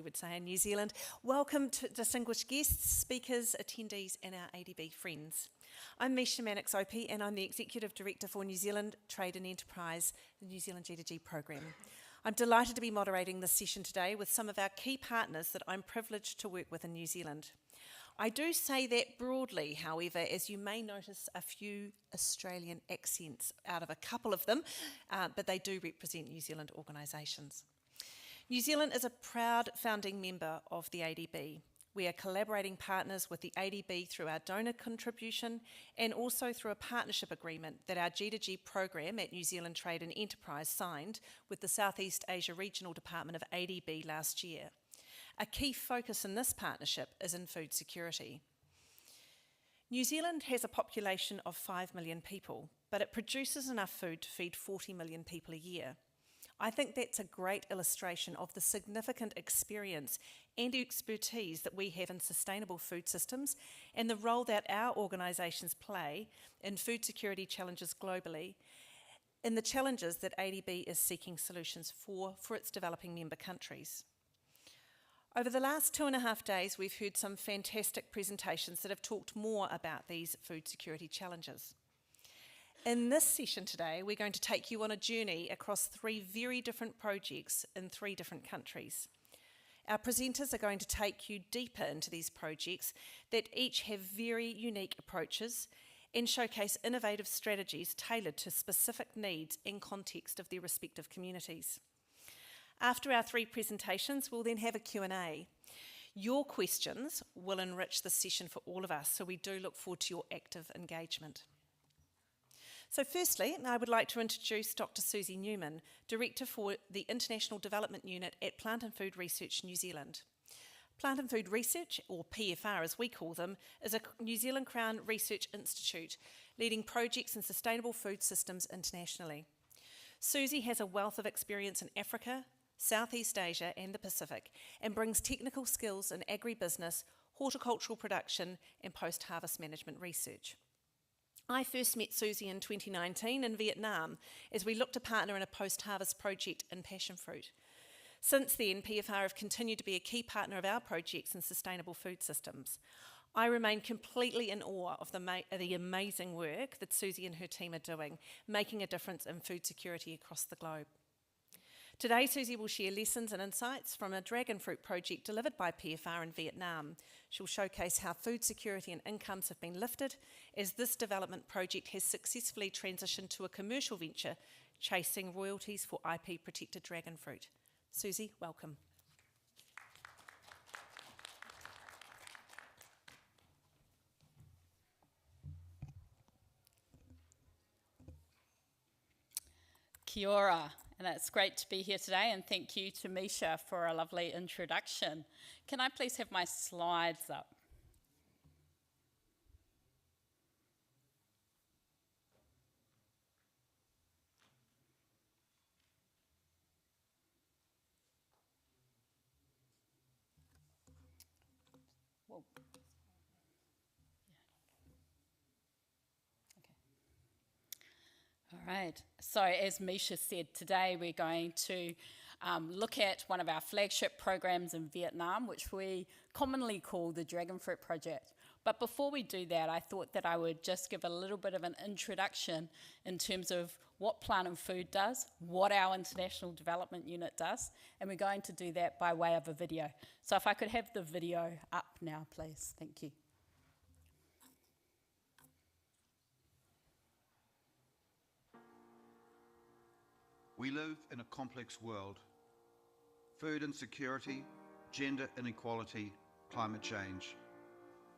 would say in New Zealand. Welcome to distinguished guests, speakers, attendees and our ADB friends. I'm Misha Mannix-Opie and I'm the Executive Director for New Zealand Trade and Enterprise, the New Zealand G2G programme. I'm delighted to be moderating this session today with some of our key partners that I'm privileged to work with in New Zealand. I do say that broadly, however, as you may notice a few Australian accents out of a couple of them, but they do represent New Zealand organisations. New Zealand is a proud founding member of the ADB. We are collaborating partners with the ADB through our donor contribution and also through a partnership agreement that our G2G program at New Zealand Trade and Enterprise signed with the Southeast Asia Regional Department of ADB last year. A key focus in this partnership is in food security. New Zealand has a population of 5 million people, but it produces enough food to feed 40 million people a year. I think that's a great illustration of the significant experience and expertise that we have in sustainable food systems and the role that our organisations play in food security challenges globally and the challenges that ADB is seeking solutions for its developing member countries. Over the last 2.5 days, we've heard some fantastic presentations that have talked more about these food security challenges. In this session today, we're going to take you on a journey across 3 very different projects in 3 different countries. Our presenters are going to take you deeper into these projects that each have very unique approaches and showcase innovative strategies tailored to specific needs and context of their respective communities. After our 3 presentations, we'll then have a Q&A. Your questions will enrich this session for all of us, so we do look forward to your active engagement. So firstly, I would like to introduce Dr. Susie Newman, Director for the International Development Unit at Plant and Food Research New Zealand. Plant and Food Research, or PFR as we call them, is a New Zealand Crown Research Institute leading projects in sustainable food systems internationally. Susie has a wealth of experience in Africa, Southeast Asia and the Pacific and brings technical skills in agribusiness, horticultural production and post-harvest management research. I first met Susie in 2019 in Viet Nam as we looked to partner in a post-harvest project in passion fruit. Since then, PFR have continued to be a key partner of our projects in sustainable food systems. I remain completely in awe of the amazing work that Susie and her team are doing, making a difference in food security across the globe. Today, Susie will share lessons and insights from a dragon fruit project delivered by PFR in Viet Nam. She'll showcase how food security and incomes have been lifted as this development project has successfully transitioned to a commercial venture chasing royalties for IP-protected dragon fruit. Susie, welcome. Kia ora, and it's great to be here today, and thank you to Misha for a lovely introduction. Can I please have my slides up? Whoa. All right, so as Misha said, today we're going to look at one of our flagship programs in Vietnam, which we commonly call the Dragon Fruit Project. But before we do that, I thought that I would just give a little bit of an introduction in terms of what Plant and Food does, what our International Development Unit does, and we're going to do that by way of a video. So if I could have the video up now, please. Thank you. We live in a complex world. Food insecurity, gender inequality, climate change.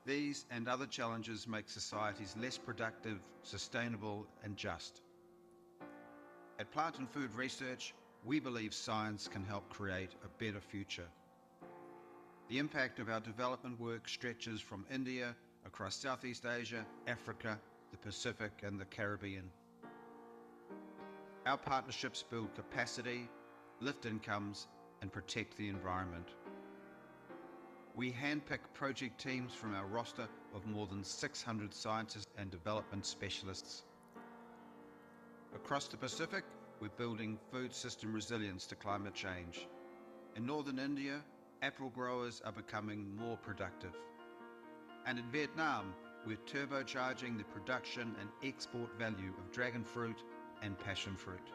These and other challenges make societies less productive, sustainable and just. At Plant and Food Research, we believe science can help create a better future. The impact of our development work stretches from India across Southeast Asia, Africa, the Pacific and the Caribbean. Our partnerships build capacity, lift incomes, and protect the environment. We handpick project teams from our roster of more than 600 scientists and development specialists. Across the Pacific, we're building food system resilience to climate change. In northern India, apple growers are becoming more productive. And in Vietnam, we're turbocharging the production and export value of dragon fruit and passion fruit.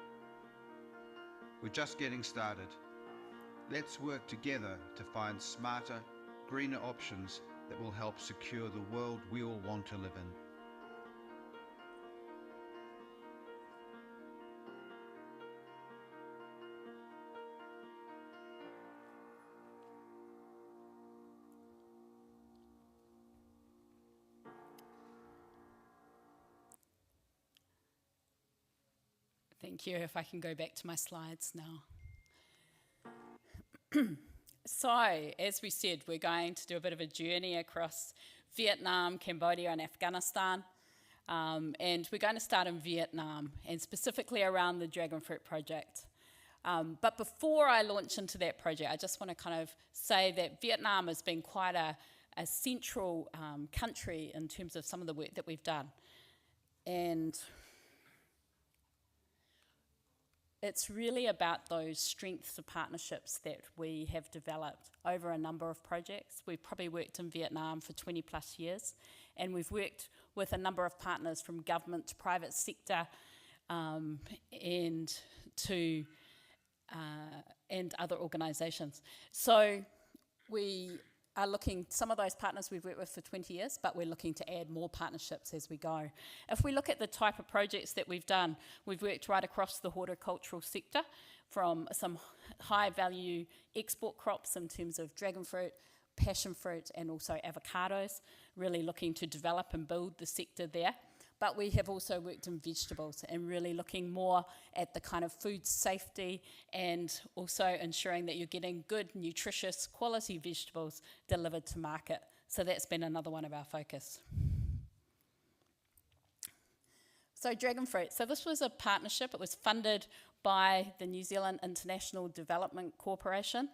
We're just getting started. Let's work together to find smarter, greener options that will help secure the world we all want to live in. Thank you. If I can go back to my slides now. So, as we said, we're going to do a bit of a journey across Vietnam, Cambodia, and Afghanistan. And we're going to start in Vietnam, and specifically around the Dragon Fruit Project. But before I launch into that project, I just want to kind of say that Vietnam has been quite a central country in terms of some of the work that we've done. And it's really about those strengths of partnerships that we have developed over a number of projects. We've probably worked in Vietnam for 20 plus years, and we've worked with a number of partners from government to private sector and other organisations. So we are looking, some of those partners we've worked with for 20 years, but we're looking to add more partnerships as we go. If we look at the type of projects that we've done, we've worked right across the horticultural sector, from some high value export crops in terms of dragon fruit, passion fruit, and also avocados, really looking to develop and build the sector there. But we have also worked in vegetables and really looking more at the kind of food safety and also ensuring that you're getting good, nutritious, quality vegetables delivered to market. So that's been another one of our focus. So dragon fruit. So this was a partnership. It was funded by the New Zealand International Development Corporation.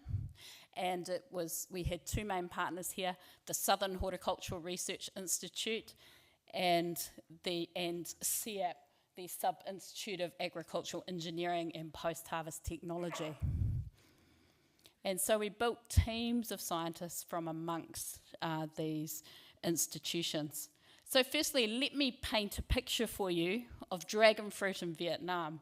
And we had two main partners here, the Southern Horticultural Research Institute and Sg-afnr, the Sub-Institute of Agricultural Engineering and Post-Harvest Technology. And so we built teams of scientists from amongst these institutions. So firstly, let me paint a picture for you of dragon fruit in Vietnam.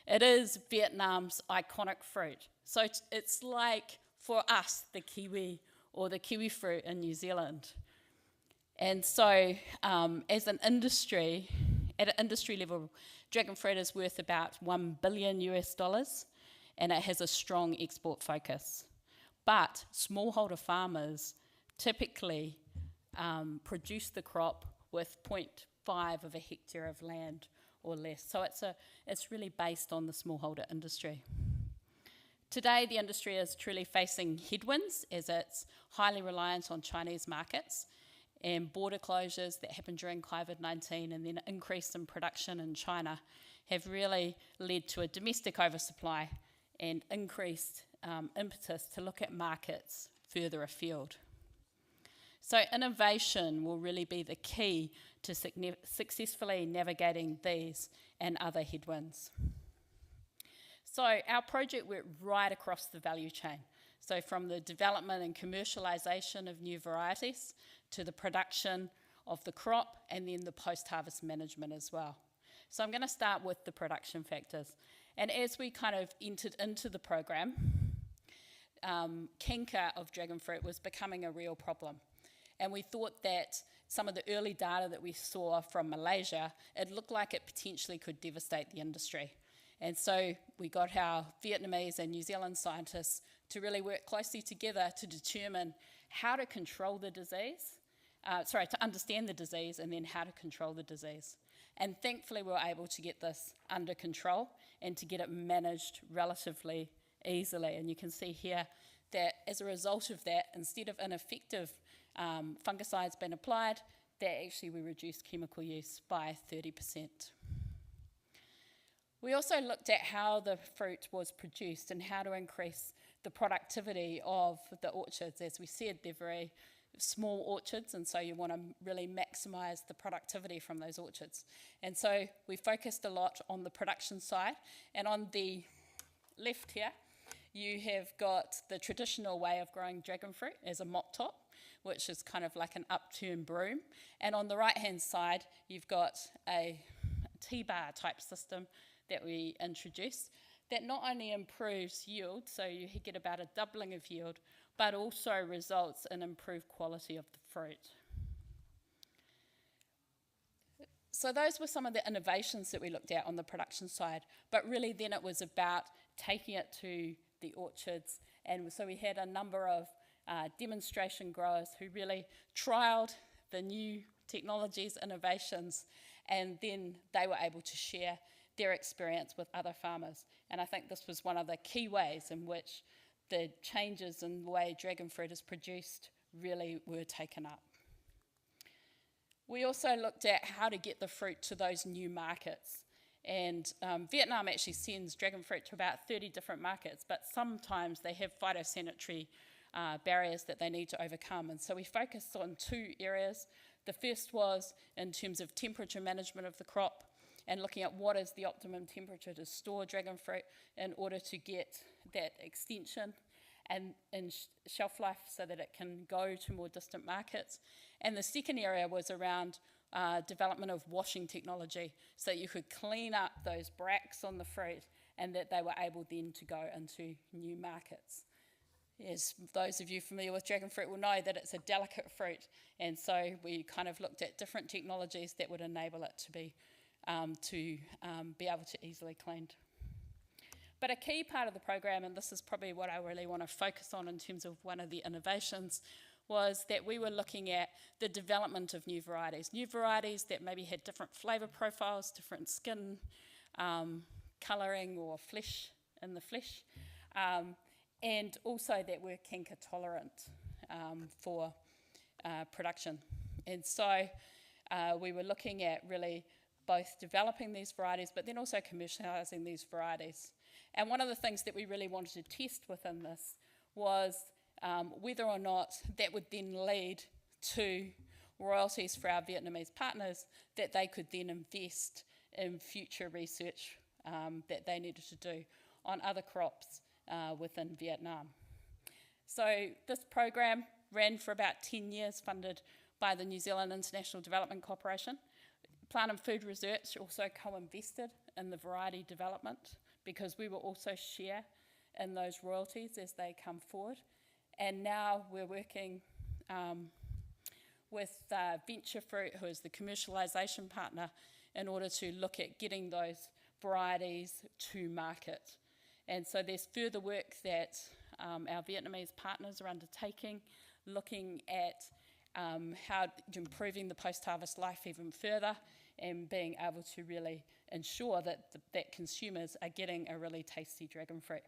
It is Vietnam's iconic fruit. So it's like, for us, the kiwi or the kiwi fruit in New Zealand. And so, as an industry, at an industry level, dragon fruit is worth about $1 billion US, and it has a strong export focus. But smallholder farmers typically produce the crop with 0.5 of a hectare of land or less. So it's really based on the smallholder industry. Today, the industry is truly facing headwinds as it's highly reliant on Chinese markets, and border closures that happened during COVID-19 and then an increase in production in China have really led to a domestic oversupply and increased impetus to look at markets further afield. So innovation will really be the key to successfully navigating these and other headwinds. So our project went right across the value chain. So from the development and commercialisation of new varieties to the production of the crop and then the post-harvest management as well. So I'm going to start with the production factors. And as we kind of entered into the program, canker of dragon fruit was becoming a real problem. And we thought that some of the early data that we saw from Malaysia, it looked like it potentially could devastate the industry. And so we got our Vietnamese and New Zealand scientists to really work closely together to determine how to control the disease, to understand the disease and then how to control the disease. And thankfully we were able to get this under control and to get it managed relatively easily. And you can see here that as a result of that, instead of ineffective fungicides being applied, that actually we reduced chemical use by 30%. We also looked at how the fruit was produced and how to increase the productivity of the orchards. As we said, they're very small orchards, and so you want to really maximise the productivity from those orchards. And so we focused a lot on the production side, and on the left here, you have got the traditional way of growing dragon fruit as a mop top, which is kind of like an upturned broom. And on the right-hand side, you've got a T-bar type system that we introduced that not only improves yield, so you get about a doubling of yield, but also results in improved quality of the fruit. So those were some of the innovations that we looked at on the production side, but really then it was about taking it to the orchards. And so we had a number of demonstration growers who really trialled the new technologies, innovations, and then they were able to share their experience with other farmers. And I think this was one of the key ways in which the changes in the way dragon fruit is produced really were taken up. We also looked at how to get the fruit to those new markets. And Viet Nam actually sends dragon fruit to about 30 different markets, but sometimes they have phytosanitary barriers that they need to overcome. And so we focused on 2 areas. The first was in terms of temperature management of the crop and looking at what is the optimum temperature to store dragon fruit in order to get that extension and shelf life so that it can go to more distant markets. And the second area was around development of washing technology so that you could clean up those bracts on the fruit and that they were able then to go into new markets. As those of you familiar with dragon fruit will know that it's a delicate fruit, and so we kind of looked at different technologies that would enable it to be able to easily cleaned. But a key part of the program, and this is probably what I really want to focus on in terms of one of the innovations, was that we were looking at the development of new varieties that maybe had different flavour profiles, different skin colouring or flesh in the flesh, and also that were canker tolerant for production. And so we were looking at really both developing these varieties but then also commercialising these varieties. And one of the things that we really wanted to test within this was whether or not that would then lead to royalties for our Vietnamese partners that they could then invest in future research that they needed to do on other crops within Vietnam. So this program ran for about 10 years, funded by the New Zealand International Development Corporation. Plant and Food Research also co-invested in the variety development because we will also share in those royalties as they come forward. And now we're working with Venture Fruit, who is the commercialisation partner, in order to look at getting those varieties to market. And so there's further work that our Vietnamese partners are undertaking, looking at how improving the post-harvest life even further and being able to really ensure that consumers are getting a really tasty dragon fruit.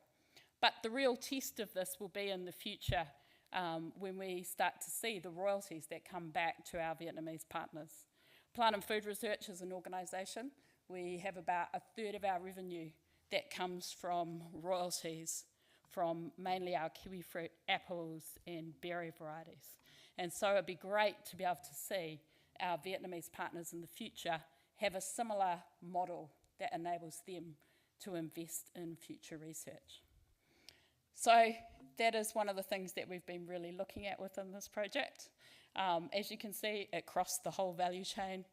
But the real test of this will be in the future when we start to see the royalties that come back to our Vietnamese partners. Plant and Food Research is an organisation. We have about a third of our revenue that comes from royalties from mainly our kiwi fruit, apples and berry varieties. And so it'd be great to be able to see our Vietnamese partners in the future have a similar model that enables them to invest in future research. So that is one of the things that we've been really looking at within this project. As you can see, it crossed the whole value chain.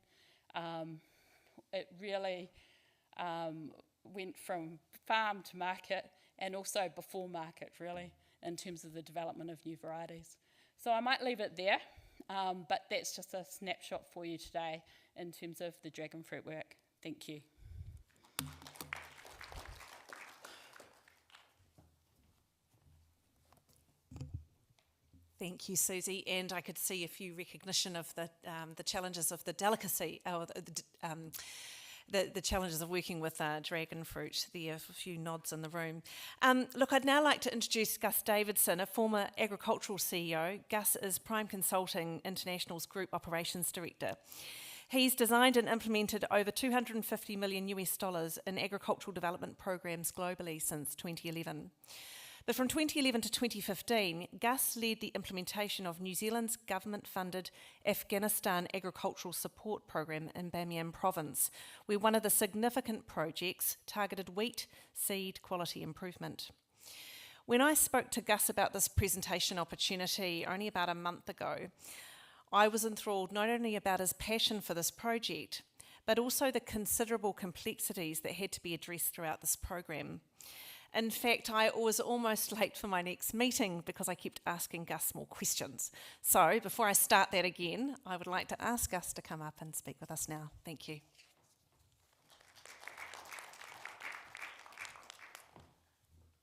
It really went from farm to market and also before market, really, in terms of the development of new varieties. So I might leave it there, but that's just a snapshot for you today in terms of the dragon fruit work. Thank you. Thank you, Susie. And I could see a few recognition of the challenges of the delicacy, or the challenges of working with dragon fruit. There are a few nods in the room. Look, I'd now like to introduce Gus Davidson, a former agricultural CEO. Gus is Prime Consulting International's Group Operations Director. He's designed and implemented over $250 million in agricultural development programs globally since 2011. But from 2011 to 2015, Gus led the implementation of New Zealand's government-funded Afghanistan agricultural support program in Bamiyan province, where one of the significant projects targeted wheat seed quality improvement. When I spoke to Gus about this presentation opportunity only about a month ago, I was enthralled not only about his passion for this project, but also the considerable complexities that had to be addressed throughout this program. In fact, I was almost late for my next meeting because I kept asking Gus more questions. So before I start that again, I would like to ask Gus to come up and speak with us now. Thank you.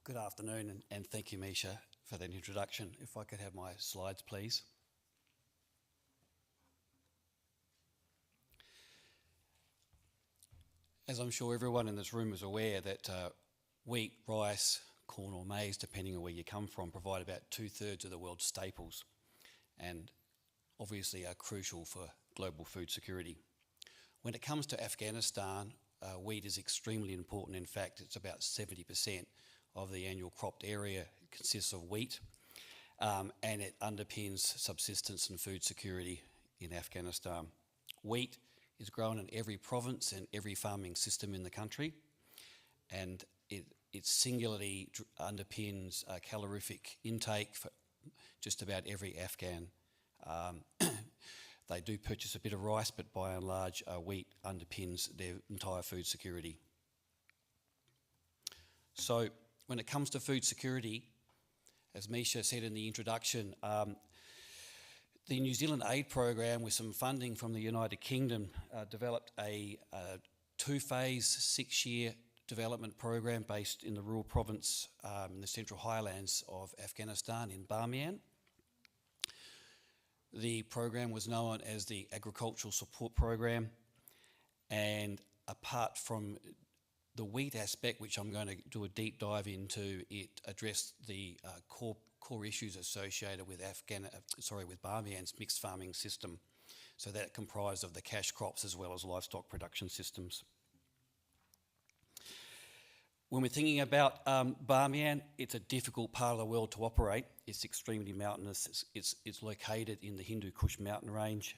Good afternoon, and thank you, Misha, for that introduction. If I could have my slides, please. As I'm sure everyone in this room is aware that wheat, rice, corn or maize, depending on where you come from, provide about 2/3 of the world's staples and obviously are crucial for global food security. When it comes to Afghanistan, wheat is extremely important. In fact, it's about 70% of the annual cropped area consists of wheat, and it underpins subsistence and food security in Afghanistan. Wheat is grown in every province and every farming system in the country, and it singularly underpins calorific intake for just about every Afghan. They do purchase a bit of rice, but by and large, wheat underpins their entire food security. So when it comes to food security, as Misha said in the introduction, the New Zealand aid program, with some funding from the United Kingdom, developed a two-phase, 6-year development program based in the rural province in the Central Highlands of Afghanistan in Bamiyan. The program was known as the Agricultural Support Program, and apart from the wheat aspect, which I'm going to do a deep dive into, it addressed the core issues associated with Bamiyan's mixed farming system. So that comprised of the cash crops as well as livestock production systems. When we're thinking about Bamiyan, it's a difficult part of the world to operate. It's extremely mountainous. It's located in the Hindu Kush mountain range.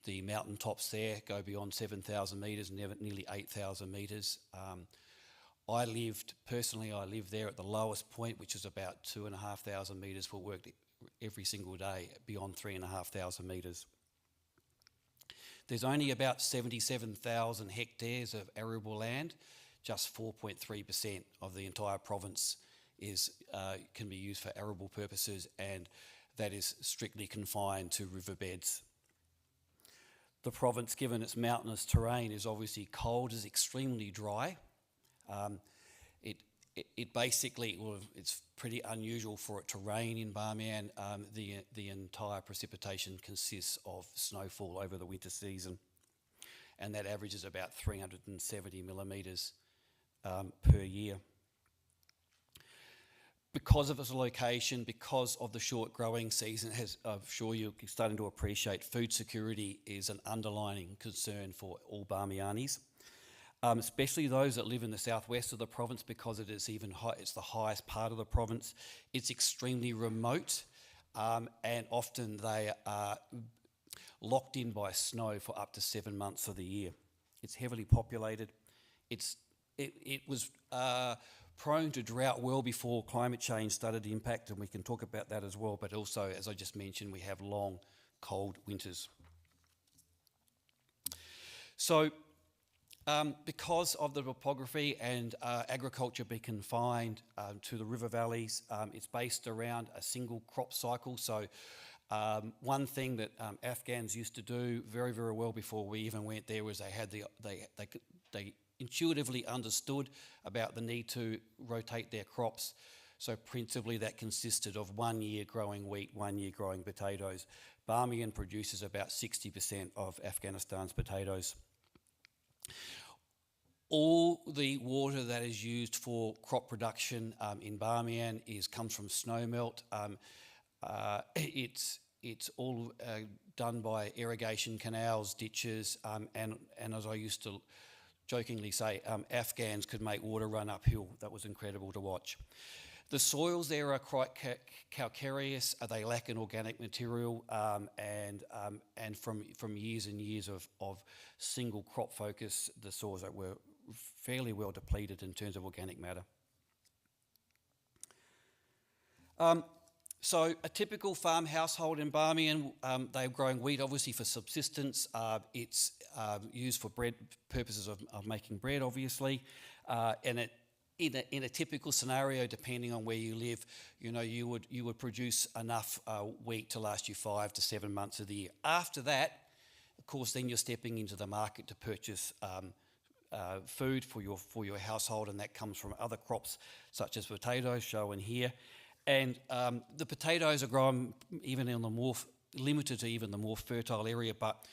The mountain tops there go beyond 7,000 metres, nearly 8,000 metres. I lived there at the lowest point, which is about 2,500 metres for work every single day, beyond 3,500 metres. There's only about 77,000 hectares of arable land. Just 4.3% of the entire province can be used for arable purposes, and that is strictly confined to riverbeds. The province, given its mountainous terrain, is obviously cold, is extremely dry. It's pretty unusual for it to rain in Bamiyan. The entire precipitation consists of snowfall over the winter season, and that averages about 370 millimetres per year. Because of its location, because of the short growing season, I'm sure you're starting to appreciate, food security is an underlying concern for all Bamiyanis, especially those that live in the southwest of the province, because it is it's the highest part of the province. It's extremely remote, and often they are locked in by snow for up to 7 months of the year. It's heavily populated. It was prone to drought well before climate change started to impact, and we can talk about that as well. But also, as I just mentioned, we have long, cold winters. So, because of the topography and agriculture being confined to the river valleys, it's based around a single crop cycle. So, one thing that Afghans used to do very, very well before we even went there was they intuitively understood about the need to rotate their crops. So principally that consisted of 1 year growing wheat, 1 year growing potatoes. Bamiyan produces about 60% of Afghanistan's potatoes. All the water that is used for crop production in Bamiyan comes from snowmelt. It's all done by irrigation canals, ditches, and as I used to jokingly say, Afghans could make water run uphill. That was incredible to watch. The soils there are quite calcareous. They lack an organic material, and from years and years of single crop focus, the soils that were fairly well depleted in terms of organic matter. So a typical farm household in Barmian, they're growing wheat obviously for subsistence. It's used for bread purposes of making bread, obviously, and in a typical scenario, depending on where you live, you would produce enough wheat to last you 5 to 7 months of the year. After that, of course, then you're stepping into the market to purchase food for your household, and that comes from other crops such as potatoes, shown here. And the potatoes are grown even in the more limited to even the more fertile area, but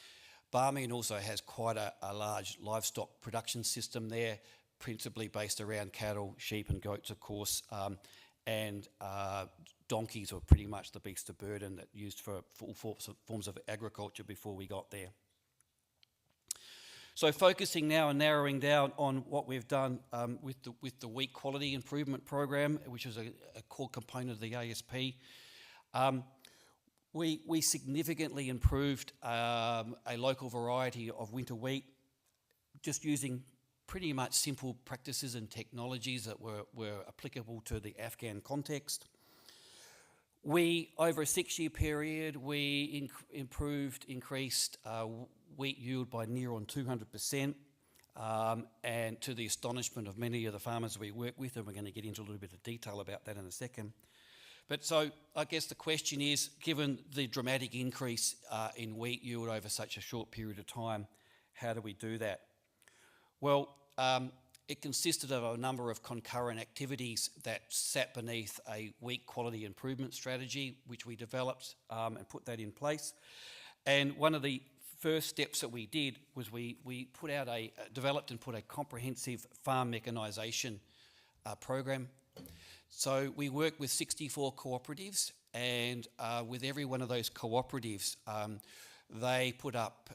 Barmian also has quite a large livestock production system there, principally based around cattle, sheep and goats, of course, and donkeys are pretty much the beast of burden that used for all forms of agriculture before we got there. So focusing now and narrowing down on what we've done with the wheat quality improvement program, which is a core component of the ASP, we significantly improved a local variety of winter wheat, just using pretty much simple practices and technologies that were applicable to the Afghan context. Over a 6-year period, we increased wheat yield by near on 200%, and to the astonishment of many of the farmers we work with, and we're going to get into a little bit of detail about that in a second. But so I guess the question is, given the dramatic increase in wheat yield over such a short period of time, how do we do that? Well, it consisted of a number of concurrent activities that sat beneath a wheat quality improvement strategy, which we developed and put that in place. And one of the first steps that we did was we developed and put a comprehensive farm mechanisation program. So we worked with 64 cooperatives, and with every one of those cooperatives, they put up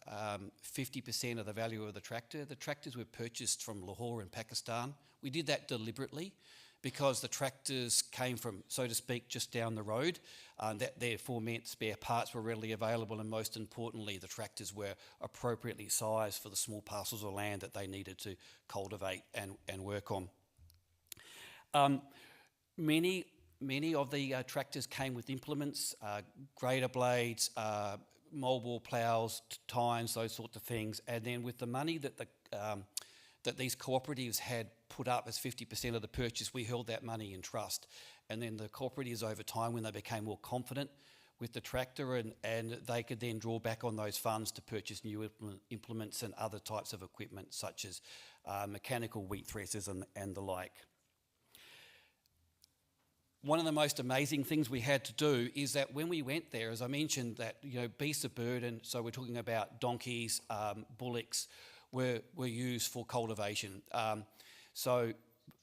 50% of the value of the tractor. The tractors were purchased from Lahore in Pakistan. We did that deliberately because the tractors came from, so to speak, just down the road. That therefore meant spare parts were readily available, and most importantly, the tractors were appropriately sized for the small parcels of land that they needed to cultivate and work on. Many of the tractors came with implements, grader blades, mobile ploughs, tines, those sorts of things. And then with the money that these cooperatives had put up as 50% of the purchase, we held that money in trust. And then the cooperatives over time, when they became more confident with the tractor, and they could then draw back on those funds to purchase new implements and other types of equipment, such as mechanical wheat threshers and the like. One of the most amazing things we had to do is that when we went there, as I mentioned, that beasts of burden, so we're talking about donkeys, bullocks, were used for cultivation. So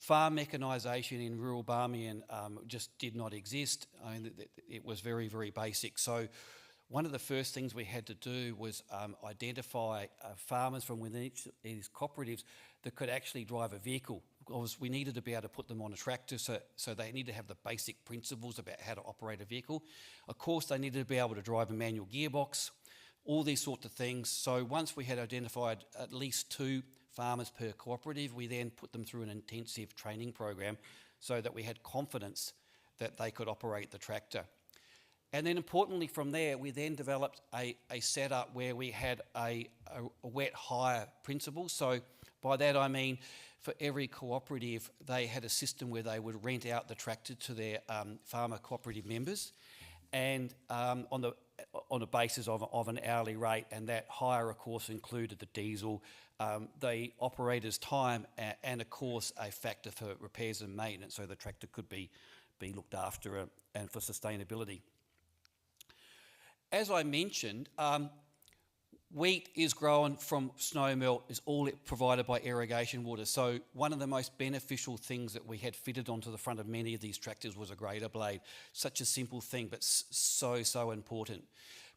farm mechanisation in rural Barmian just did not exist. I mean, it was very, very basic. So one of the first things we had to do was identify farmers from within each of these cooperatives that could actually drive a vehicle. We needed to be able to put them on a tractor, so they need to have the basic principles about how to operate a vehicle. Of course, they needed to be able to drive a manual gearbox, all these sorts of things. So once we had identified at least 2 farmers per cooperative, we then put them through an intensive training program so that we had confidence that they could operate the tractor. And then importantly from there, we then developed a setup where we had a wet hire principle. So by that I mean, for every cooperative, they had a system where they would rent out the tractor to their farmer cooperative members, and on the basis of an hourly rate, and that hire, of course, included the diesel, the operator's time, and of course a factor for repairs and maintenance, so the tractor could be looked after and for sustainability. As I mentioned, wheat is grown from snow melt, is all provided by irrigation water. So one of the most beneficial things that we had fitted onto the front of many of these tractors was a grader blade. Such a simple thing, but so important,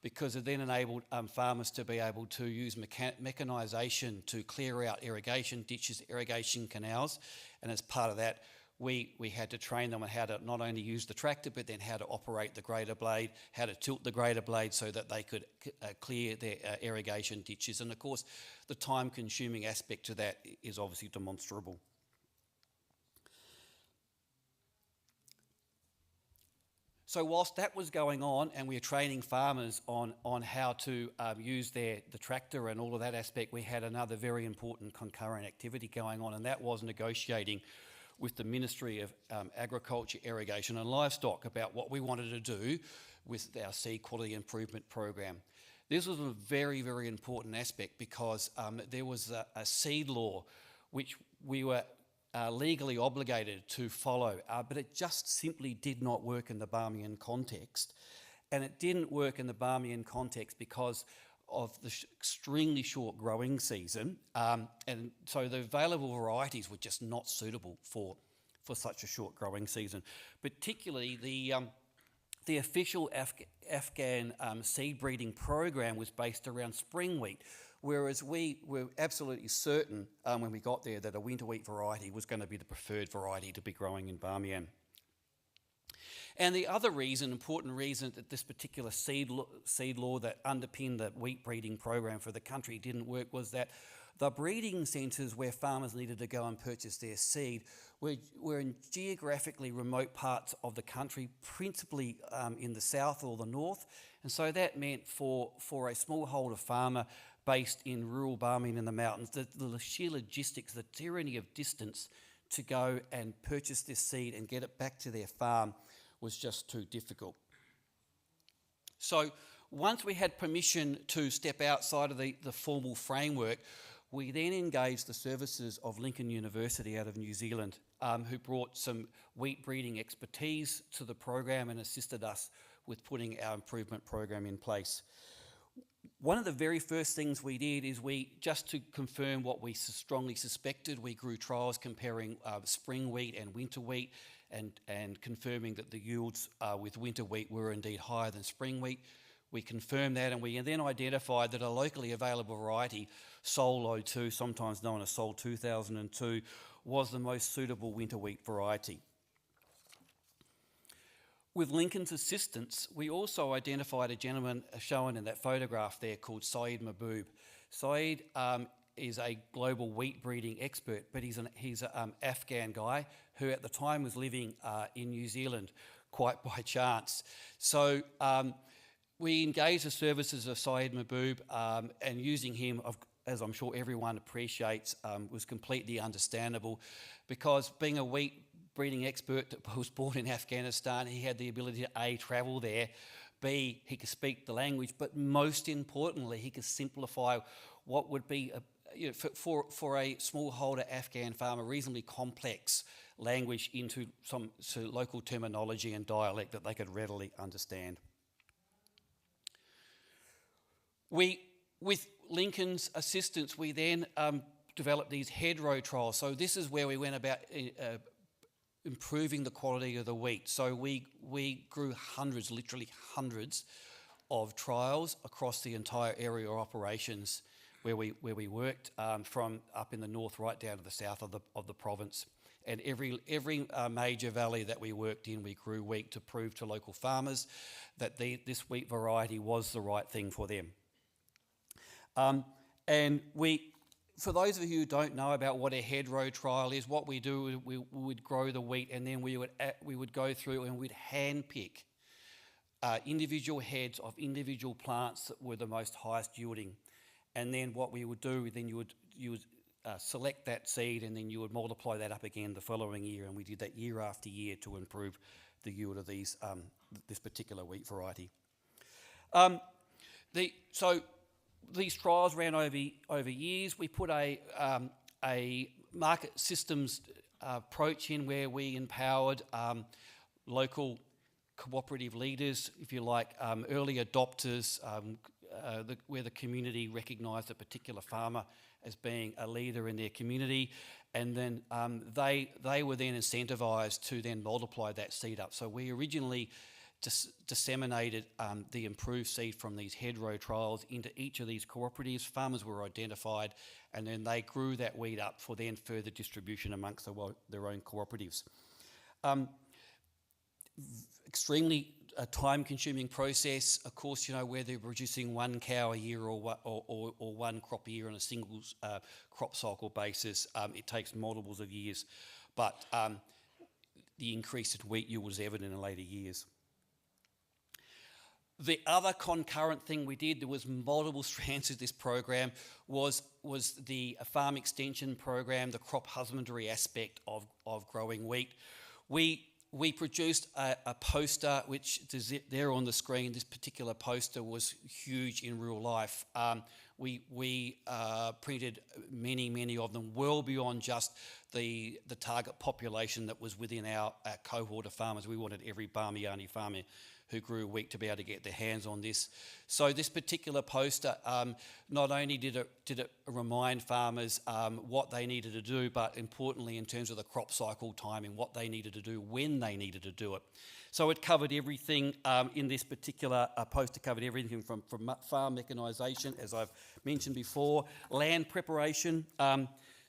because it then enabled farmers to be able to use mechanisation to clear out irrigation ditches, irrigation canals, and as part of that, we had to train them on how to not only use the tractor, but then how to operate the grader blade, how to tilt the grader blade so that they could clear their irrigation ditches. And of course, the time-consuming aspect to that is obviously demonstrable. So whilst that was going on and we were training farmers on how to use the tractor and all of that aspect, we had another very important concurrent activity going on, and that was negotiating with the Ministry of Agriculture, Irrigation and Livestock about what we wanted to do with our seed quality improvement program. This was a very, very important aspect because there was a seed law which we were legally obligated to follow, but it just simply did not work in the Barmian context. And it didn't work in the Barmian context because of the extremely short growing season, and so the available varieties were just not suitable for such a short growing season. Particularly the official Afghan seed breeding program was based around spring wheat, whereas we were absolutely certain when we got there that a winter wheat variety was going to be the preferred variety to be growing in Barmian. And the other reason, important reason that this particular seed law that underpinned the wheat breeding program for the country didn't work was that the breeding centres where farmers needed to go and purchase their seed were in geographically remote parts of the country, principally in the south or the north. And so that meant for a smallholder farmer based in rural Barmian in the mountains, the sheer logistics, the tyranny of distance to go and purchase this seed and get it back to their farm was just too difficult. So once we had permission to step outside of the formal framework, we then engaged the services of Lincoln University out of New Zealand, who brought some wheat breeding expertise to the program and assisted us with putting our improvement program in place. One of the very first things we did is just to confirm what we strongly suspected, we grew trials comparing spring wheat and winter wheat and confirming that the yields with winter wheat were indeed higher than spring wheat. We confirmed that, and we then identified that a locally available variety, Sol 02, sometimes known as Sol 2002, was the most suitable winter wheat variety. With Lincoln's assistance, we also identified a gentleman shown in that photograph there called Saeed Mahboob. Saeed is a global wheat breeding expert, but he's an Afghan guy who at the time was living in New Zealand quite by chance. So we engaged the services of Saeed Mahboob, and using him, as I'm sure everyone appreciates, was completely understandable because being a wheat breeding expert that was born in Afghanistan, he had the ability to A, travel there, B, he could speak the language, but most importantly, he could simplify what would be, for a smallholder Afghan farmer, reasonably complex language into some local terminology and dialect that they could readily understand. With Lincoln's assistance, we then developed these hedgerow trials. So this is where we went about improving the quality of the wheat. So we grew hundreds, literally hundreds of trials across the entire area of operations where we worked, from up in the north right down to the south of the province. And every major valley that we worked in, we grew wheat to prove to local farmers that this wheat variety was the right thing for them. For those of you who don't know about what a hedgerow trial is, what we do, we would grow the wheat, and then we would go through and we'd handpick individual heads of individual plants that were the most highest yielding. And then what we would do, then you would select that seed, and then you would multiply that up again the following year, and we did that year after year to improve the yield of this particular wheat variety. So these trials ran over years. We put a market systems approach in where we empowered local cooperative leaders, if you like, early adopters, where the community recognised a particular farmer as being a leader in their community, and then they were then incentivised to then multiply that seed up. So we originally disseminated the improved seed from these hedgerow trials into each of these cooperatives. Farmers were identified, and then they grew that wheat up for then further distribution amongst their own cooperatives. Extremely time-consuming process. Of course, where they're producing one cow a year or one crop a year on a single crop cycle basis, it takes multiples of years. But the increase in wheat yield was evident in later years. The other concurrent thing we did, there was multiple strands of this program, was the farm extension program, the crop husbandry aspect of growing wheat. We produced a poster, which is there on the screen. This particular poster was huge in real life. We printed many of them, well beyond just the target population that was within our cohort of farmers. We wanted every Barmiani farmer who grew wheat to be able to get their hands on this. So this particular poster, not only did it remind farmers what they needed to do, but importantly in terms of the crop cycle timing, what they needed to do when they needed to do it. So it covered everything in this particular poster, covered everything from farm mechanisation, as I've mentioned before, land preparation,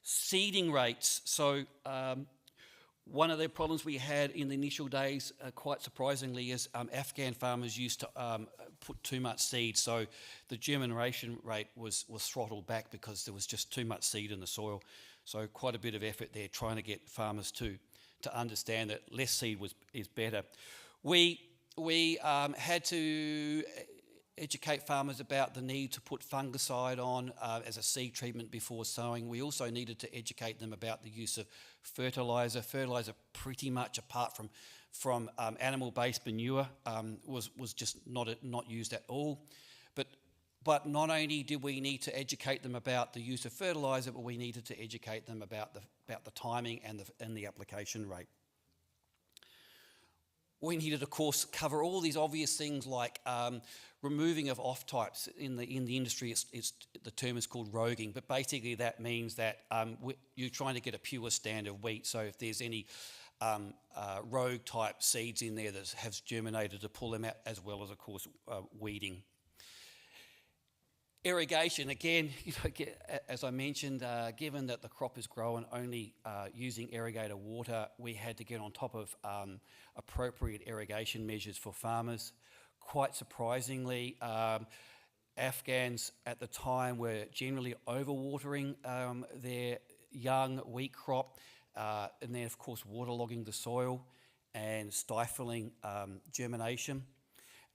seeding rates. So one of the problems we had in the initial days, quite surprisingly, is Afghan farmers used to put too much seed, so the germination rate was throttled back because there was just too much seed in the soil. So quite a bit of effort there trying to get farmers to understand that less seed is better. We had to educate farmers about the need to put fungicide on as a seed treatment before sowing. We also needed to educate them about the use of fertiliser. Fertiliser, pretty much apart from animal-based manure, was just not used at all. But not only did we need to educate them about the use of fertiliser, but we needed to educate them about the timing and the application rate. We needed, of course, cover all these obvious things like removing of off types. In the industry, the term is called roguing, but basically that means that you're trying to get a pure stand of wheat. So if there's any rogue type seeds in there that have germinated, to pull them out, as well as, of course, weeding. Irrigation, again, as I mentioned, given that the crop is grown only using irrigator water, we had to get on top of appropriate irrigation measures for farmers. Quite surprisingly, Afghans at the time were generally overwatering their young wheat crop, and then of course waterlogging the soil and stifling germination.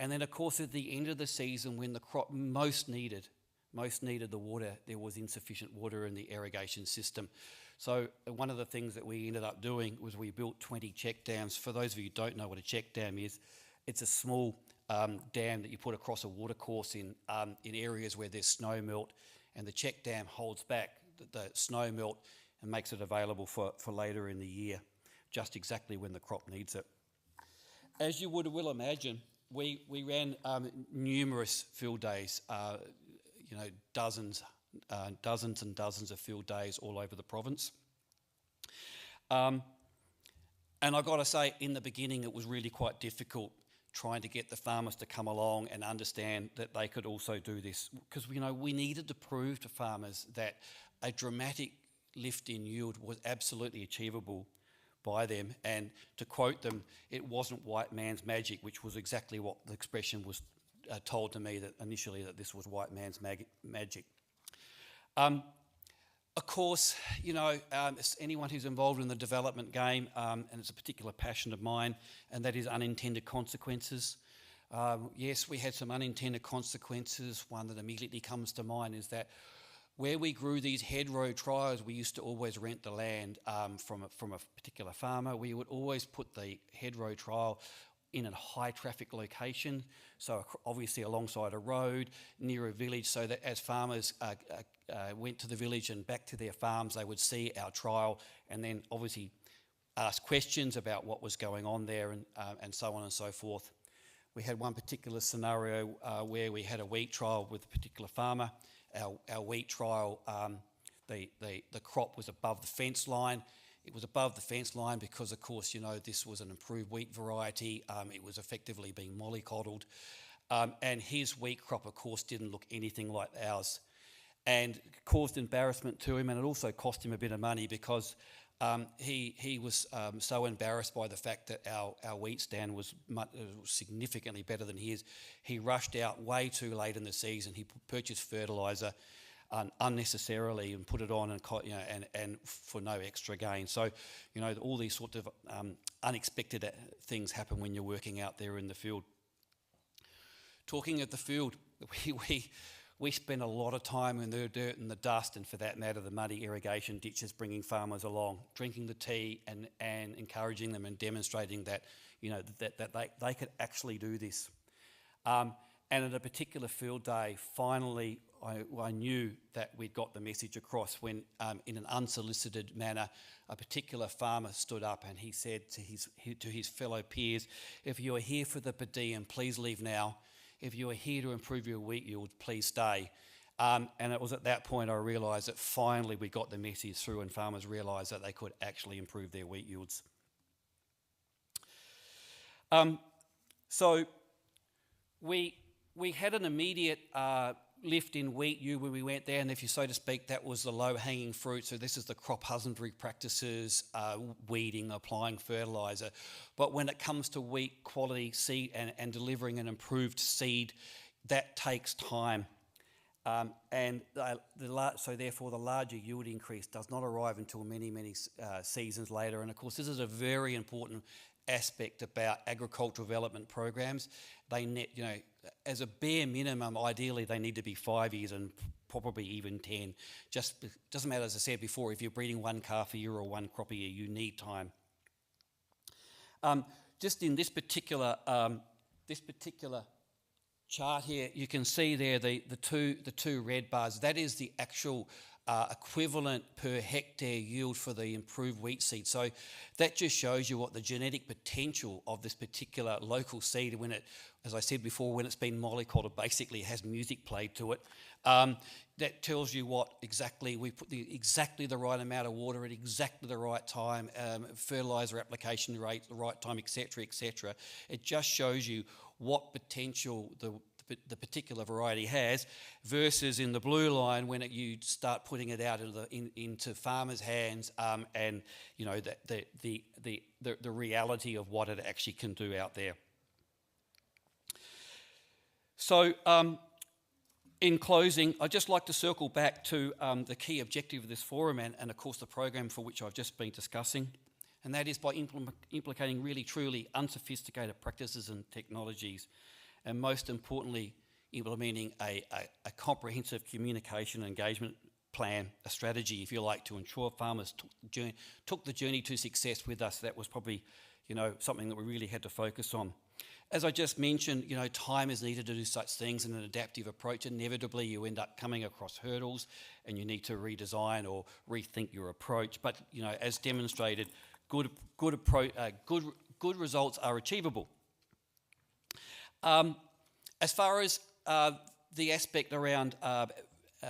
And then of course at the end of the season, when the crop most needed the water, there was insufficient water in the irrigation system. So one of the things that we ended up doing was we built 20 check dams. For those of you who don't know what a check dam is, it's a small dam that you put across a watercourse in areas where there's snow melt, and the check dam holds back the snow melt and makes it available for later in the year, just exactly when the crop needs it. As you will imagine, we ran numerous field days, dozens and dozens of field days all over the province. And I've got to say, in the beginning, it was really quite difficult trying to get the farmers to come along and understand that they could also do this, because we needed to prove to farmers that a dramatic lift in yield was absolutely achievable by them, and to quote them, it wasn't white man's magic, which was exactly what the expression was told to me, that initially that this was white man's magic. Of course, anyone who's involved in the development game, and it's a particular passion of mine, and that is unintended consequences. Yes, we had some unintended consequences. One that immediately comes to mind is that where we grew these hedgerow trials, we used to always rent the land from a particular farmer. We would always put the hedgerow trial in a high traffic location, so obviously alongside a road, near a village, so that as farmers went to the village and back to their farms, they would see our trial and then obviously ask questions about what was going on there, and so on and so forth. We had one particular scenario where we had a wheat trial with a particular farmer. Our wheat trial, the crop was above the fence line. It was above the fence line because, of course, this was an improved wheat variety. It was effectively being mollycoddled. And his wheat crop, of course, didn't look anything like ours, and caused embarrassment to him, and it also cost him a bit of money because he was so embarrassed by the fact that our wheat stand was significantly better than his. He rushed out way too late in the season. He purchased fertiliser unnecessarily and put it on, and for no extra gain. So, all these sorts of unexpected things happen when you're working out there in the field. talking of the field, we spend a lot of time in the dirt and the dust, and for that matter, the muddy irrigation ditches, bringing farmers along, drinking the tea, and encouraging them and demonstrating that, you know, that they could actually do this. And at a particular field day, finally, I knew that we'd got the message across when, in an unsolicited manner, a particular farmer stood up and he said to his fellow peers, "If you are here for the per diem, please leave now. If you are here to improve your wheat yield, please stay." And it was at that point I realised that finally we got the message through, and farmers realised that they could actually improve their wheat yields. So we had an immediate lift in wheat yield when we went there, and if you so to speak, that was the low-hanging fruit. So this is the crop husbandry practices, weeding, applying fertiliser. But when it comes to wheat quality seed and delivering an improved seed, that takes time. So therefore the larger yield increase does not arrive until many seasons later. And of course, this is a very important aspect about agricultural development programs. They net, you know, as a bare minimum, ideally they need to be 5 years and probably even 10. Just doesn't matter, as I said before, if you're breeding one calf a year or one crop a year, you need time. Just in this particular chart here, you can see there the two red bars. That is the actual equivalent per hectare yield for the improved wheat seed. So that just shows you what the genetic potential of this particular local seed, when it, as I said before, when it's been mollycoddled, basically has music played to it. That tells you what exactly, we put exactly the right amount of water at exactly the right time, fertiliser application rate, the right time, etc., etc. It just shows you what potential the particular variety has, versus in the blue line when you start putting it out into farmers' hands, and you know the reality of what it actually can do out there. So, in closing, I'd just like to circle back to the key objective of this forum and of course the program for which I've just been discussing, and that is by implicating really truly unsophisticated practices and technologies, and most importantly, implementing a comprehensive communication and engagement plan, a strategy, if you like, to ensure farmers took the journey to success with us. That was probably, you know, something that we really had to focus on. As I just mentioned, you know, time is needed to do such things, and an adaptive approach. Inevitably, you end up coming across hurdles, and you need to redesign or rethink your approach. But you know, as demonstrated, good results are achievable. As far as the aspect around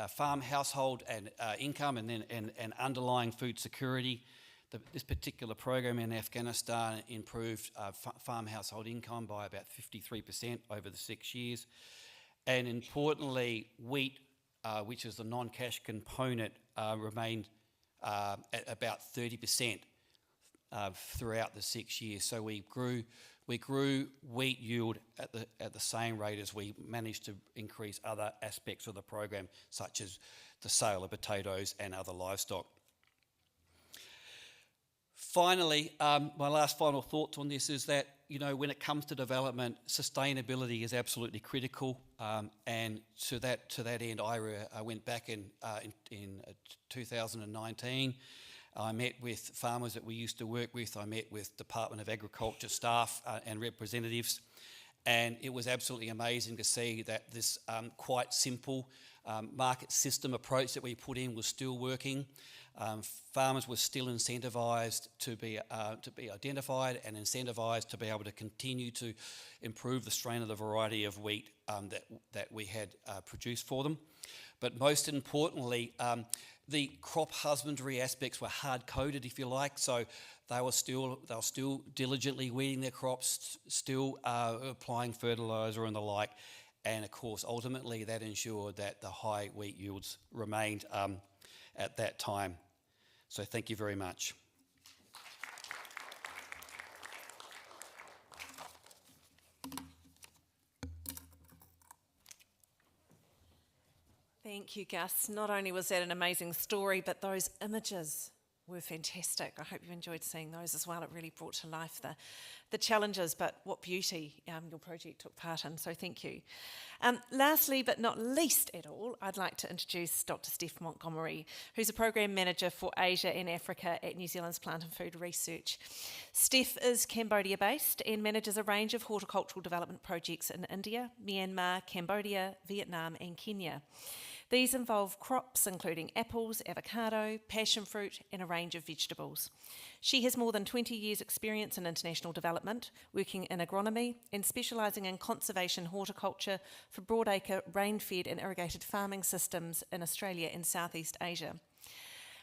farm household and income and underlying food security, this particular program in Afghanistan improved farm household income by about 53% over the 6 years. And importantly, wheat, which is the non-cash component, remained at about 30% throughout the 6 years. So we grew wheat yield at the same rate as we managed to increase other aspects of the program, such as the sale of potatoes and other livestock. Finally, my final thoughts on this is that, you know, when it comes to development, sustainability is absolutely critical, and to that end, I went back in 2019. I met with farmers that we used to work with. I met with Department of Agriculture staff and representatives, and it was absolutely amazing to see that this quite simple market system approach that we put in was still working. Farmers were still incentivised to be identified and incentivised to be able to continue to improve the strain of the variety of wheat that we had produced for them. But most importantly, the crop husbandry aspects were hard-coded, if you like. So they were still diligently weeding their crops, still applying fertiliser and the like. And of course, ultimately, that ensured that the high wheat yields remained at that time. So thank you very much. Thank you, Gus. Not only was that an amazing story, but those images were fantastic. I hope you enjoyed seeing those as well. It really brought to life the challenges, but what beauty your project took part in, so thank you. Lastly, but not least at all, I'd like to introduce Dr. Steph Montgomery, who's a Program Manager for Asia and Africa at New Zealand's Plant and Food Research. Steph is Cambodia-based and manages a range of horticultural development projects in India, Myanmar, Cambodia, Viet Nam and Kenya. These involve crops including apples, avocado, passion fruit and a range of vegetables. She has more than 20 years' experience in international development, working in agronomy and specialising in conservation horticulture for broadacre, rain-fed and irrigated farming systems in Australia and Southeast Asia.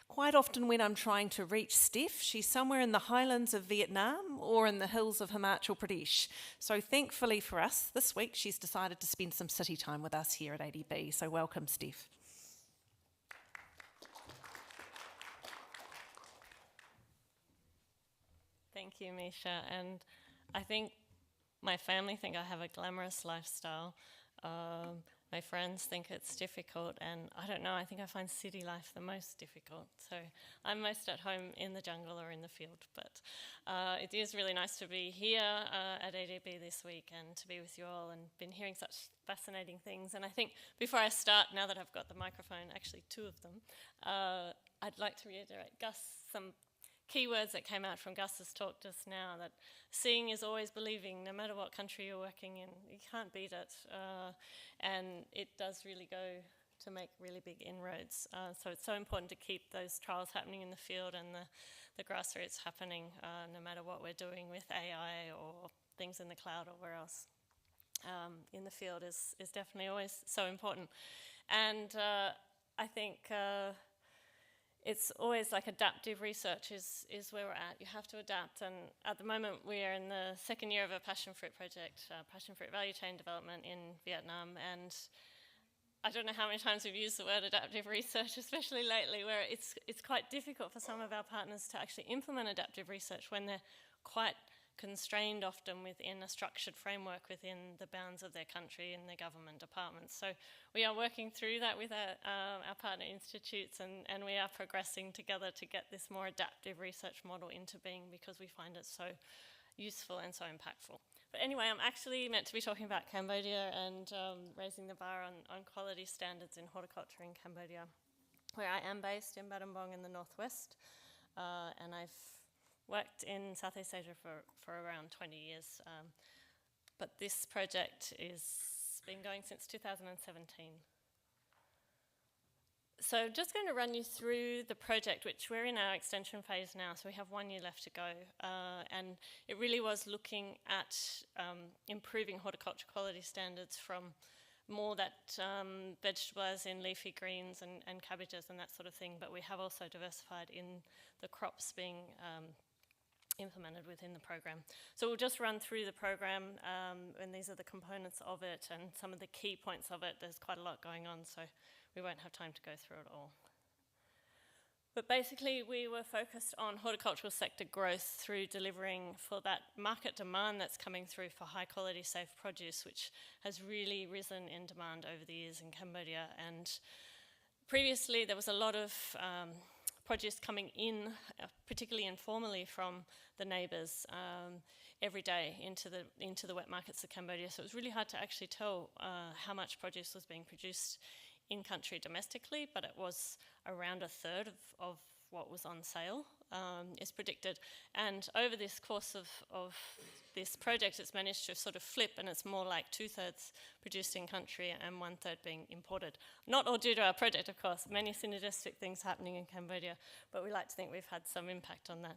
Quite often when I'm trying to reach Steph, she's somewhere in the highlands of Vietnam or in the hills of Himachal Pradesh. So thankfully for us, this week she's decided to spend some city time with us here at ADB. So welcome, Steph. Thank you, Misha. And I think my family think I have a glamorous lifestyle. My friends think it's difficult, and I don't know, I think I find city life the most difficult. So I'm most at home in the jungle or in the field, but it is really nice to be here at ADB this week and to be with you all, and been hearing such fascinating things. And I think before I start, now that I've got the microphone, actually two of them, I'd like to reiterate some keywords that came out from Gus's talk just now, that seeing is always believing, no matter what country you're working in. You can't beat it. And it does really go to make really big inroads. So it's so important to keep those trials happening in the field and the grassroots happening, no matter what we're doing with AI or things in the cloud or where else. In the field is definitely always so important. And I think it's always like adaptive research is where we're at. You have to adapt, and at the moment we are in the second year of a passion fruit project, passion fruit value chain development in Viet Nam, and I don't know how many times we've used the word adaptive research, especially lately, where it's quite difficult for some of our partners to actually implement adaptive research when they're quite constrained often within a structured framework within the bounds of their country and their government departments. So we are working through that with our partner institutes, and we are progressing together to get this more adaptive research model into being, because we find it so useful and so impactful. But anyway, I'm actually meant to be talking about Cambodia and raising the bar on quality standards in horticulture in Cambodia, where I am based in Battambang in the northwest, and I've worked in Southeast Asia for around 20 years, but this project has been going since 2017. So just going to run you through the project, which we're in our extension phase now, so we have 1 year left to go, and it really was looking at improving horticulture quality standards from more that vegetables in leafy greens and cabbages and that sort of thing, but we have also diversified in the crops being implemented within the program. So we'll just run through the program, and these are the components of it and some of the key points of it. There's quite a lot going on, so we won't have time to go through it all. But basically, we were focused on horticultural sector growth through delivering for that market demand that's coming through for high quality, safe produce, which has really risen in demand over the years in Cambodia. And previously, there was a lot of produce coming in, particularly informally from the neighbours, every day into the wet markets of Cambodia. So it was really hard to actually tell how much produce was being produced in country domestically, but it was around a third of what was on sale, is predicted. And over this course of this project, it's managed to sort of flip, and it's more like 2/3 produced in country and 1/3 being imported. Not all due to our project, of course, many synergistic things happening in Cambodia, but we like to think we've had some impact on that.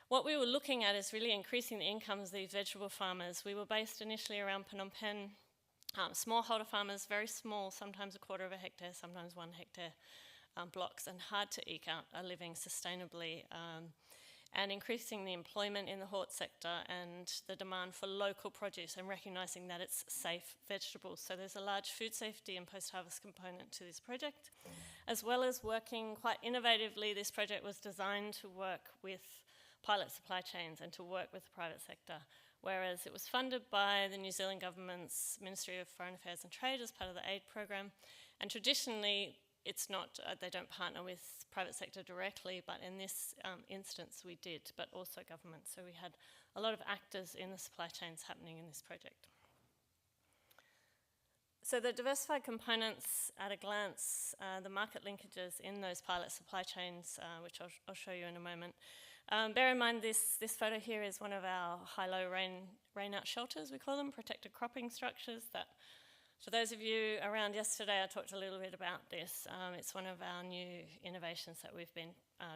What we were looking at is really increasing the incomes of these vegetable farmers. We were based initially around Phnom Penh, smallholder farmers, very small, sometimes 1/4 of a hectare, sometimes 1 hectare blocks, and hard to eke out a living sustainably, and increasing the employment in the hort sector and the demand for local produce and recognising that it's safe vegetables. So there's a large food safety and post-harvest component to this project. As well as working quite innovatively, this project was designed to work with pilot supply chains and to work with the private sector, whereas it was funded by the New Zealand government's Ministry of Foreign Affairs and Trade as part of the aid program. And traditionally, it's not, they don't partner with private sector directly, but in this instance we did, but also government. So we had a lot of actors in the supply chains happening in this project. So the diversified components at a glance, the market linkages in those pilot supply chains, which I'll show you in a moment. Bear in mind this photo here is one of our high-low rain-out shelters, we call them, protected cropping structures that, for those of you around yesterday, I talked a little bit about this. It's one of our new innovations that we've been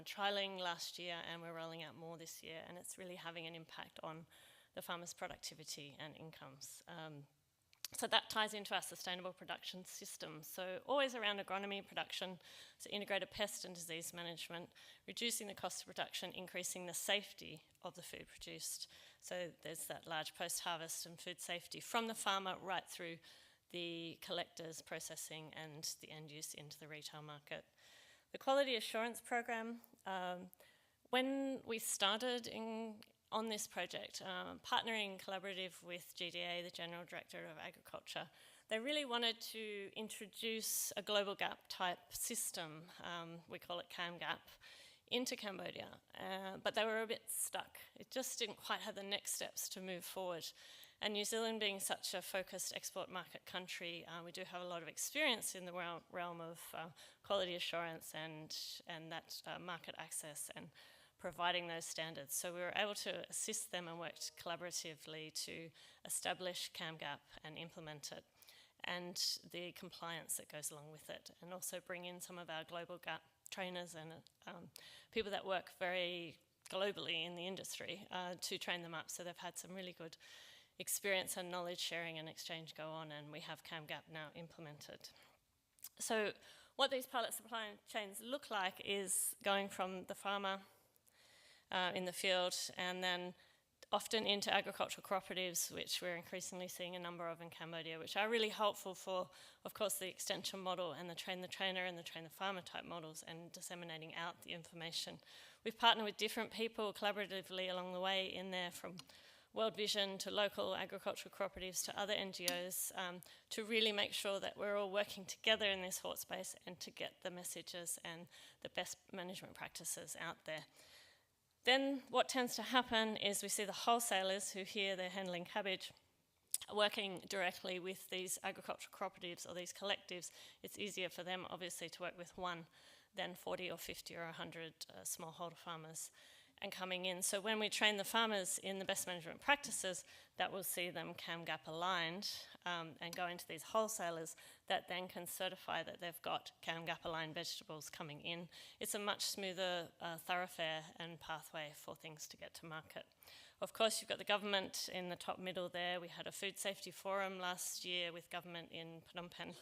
trialling last year, and we're rolling out more this year, and it's really having an impact on the farmers' productivity and incomes. So that ties into our sustainable production system. So always around agronomy production, so integrated pest and disease management, reducing the cost of production, increasing the safety of the food produced. So there's that large post-harvest and food safety from the farmer right through the collectors, processing, and the end use into the retail market. The quality assurance program, when we started on this project, partnering collaborative with GDA, the General Director of Agriculture, they really wanted to introduce a global gap type system, we call it CAM-GAP, into Cambodia, but they were a bit stuck. It just didn't quite have the next steps to move forward. And New Zealand being such a focused export market country, we do have a lot of experience in the realm of quality assurance and that market access and providing those standards. So we were able to assist them and worked collaboratively to establish CAM-GAP and implement it, and the compliance that goes along with it, and also bring in some of our global GAP trainers and people that work very globally in the industry to train them up. So they've had some really good experience and knowledge sharing and exchange go on, and we have CAM-GAP now implemented. So what these pilot supply chains look like is going from the farmer in the field and then often into agricultural cooperatives, which we're increasingly seeing a number of in Cambodia, which are really helpful for, of course, the extension model and the train the trainer and the train the farmer type models and disseminating out the information. We've partnered with different people collaboratively along the way in there, from World Vision to local agricultural cooperatives to other NGOs, to really make sure that we're all working together in this hort space and to get the messages and the best management practices out there. Then what tends to happen is we see the wholesalers who here they're handling cabbage working directly with these agricultural cooperatives or these collectives. It's easier for them obviously to work with one than 40 or 50 or 100 smallholder farmers and coming in. So when we train the farmers in the best management practices, that will see them CAM-GAP aligned and go into these wholesalers that then can certify that they've got CAM-GAP aligned vegetables coming in. It's a much smoother thoroughfare and pathway for things to get to market. Of course, you've got the government in the top middle there. We had a food safety forum last year with government in Phnom Penh,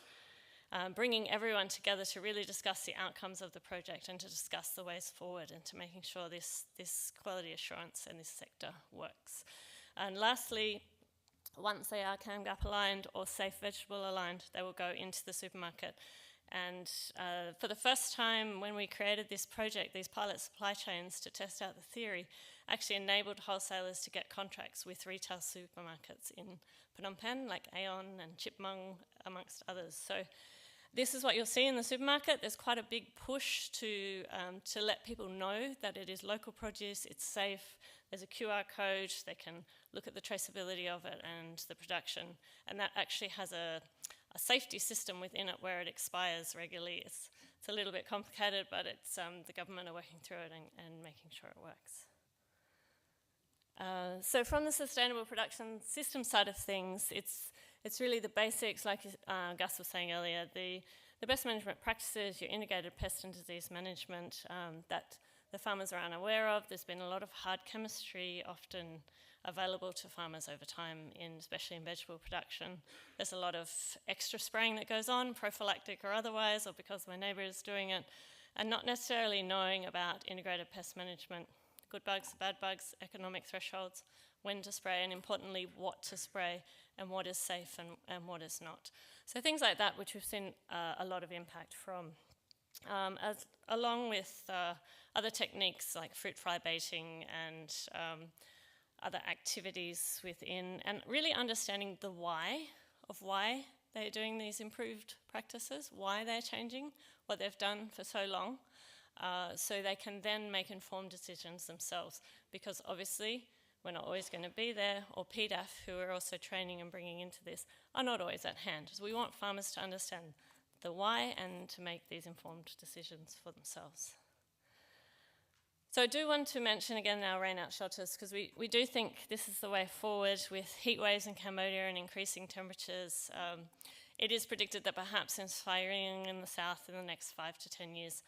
bringing everyone together to really discuss the outcomes of the project and to discuss the ways forward and to making sure this quality assurance in this sector works. And lastly, once they are CAM-GAP aligned or safe vegetable aligned, they will go into the supermarket. And for the first time when we created this project, these pilot supply chains to test out the theory actually enabled wholesalers to get contracts with retail supermarkets in Phnom Penh, like Aeon and Chipmunk, amongst others. So this is what you'll see in the supermarket. There's quite a big push to let people know that it is local produce, it's safe. There's a QR code, they can look at the traceability of it and the production, and that actually has a safety system within it where it expires regularly. It's a little bit complicated, but it's the government are working through it and making sure it works. So from the sustainable production system side of things, it's really the basics, like Gus was saying earlier, the best management practices, your integrated pest and disease management that the farmers are unaware of. There's been a lot of hard chemistry often available to farmers over time, especially in vegetable production. There's a lot of extra spraying that goes on, prophylactic or otherwise, or because my neighbour is doing it, and not necessarily knowing about integrated pest management, good bugs, bad bugs, economic thresholds, when to spray, and importantly, what to spray, and what is safe and what is not. So things like that, which we've seen a lot of impact from. Along with other techniques like fruit fly baiting and other activities within, and really understanding the why they're doing these improved practices, why they're changing, what they've done for so long, so they can then make informed decisions themselves. Because obviously, we're not always going to be there, or PDAF, who we're also training and bringing into this, are not always at hand. So we want farmers to understand the why and to make these informed decisions for themselves. So I do want to mention again our rain-out shelters, because we do think this is the way forward with heat waves in Cambodia and increasing temperatures. It is predicted that perhaps in firing in the south in the next 5 to 10 years,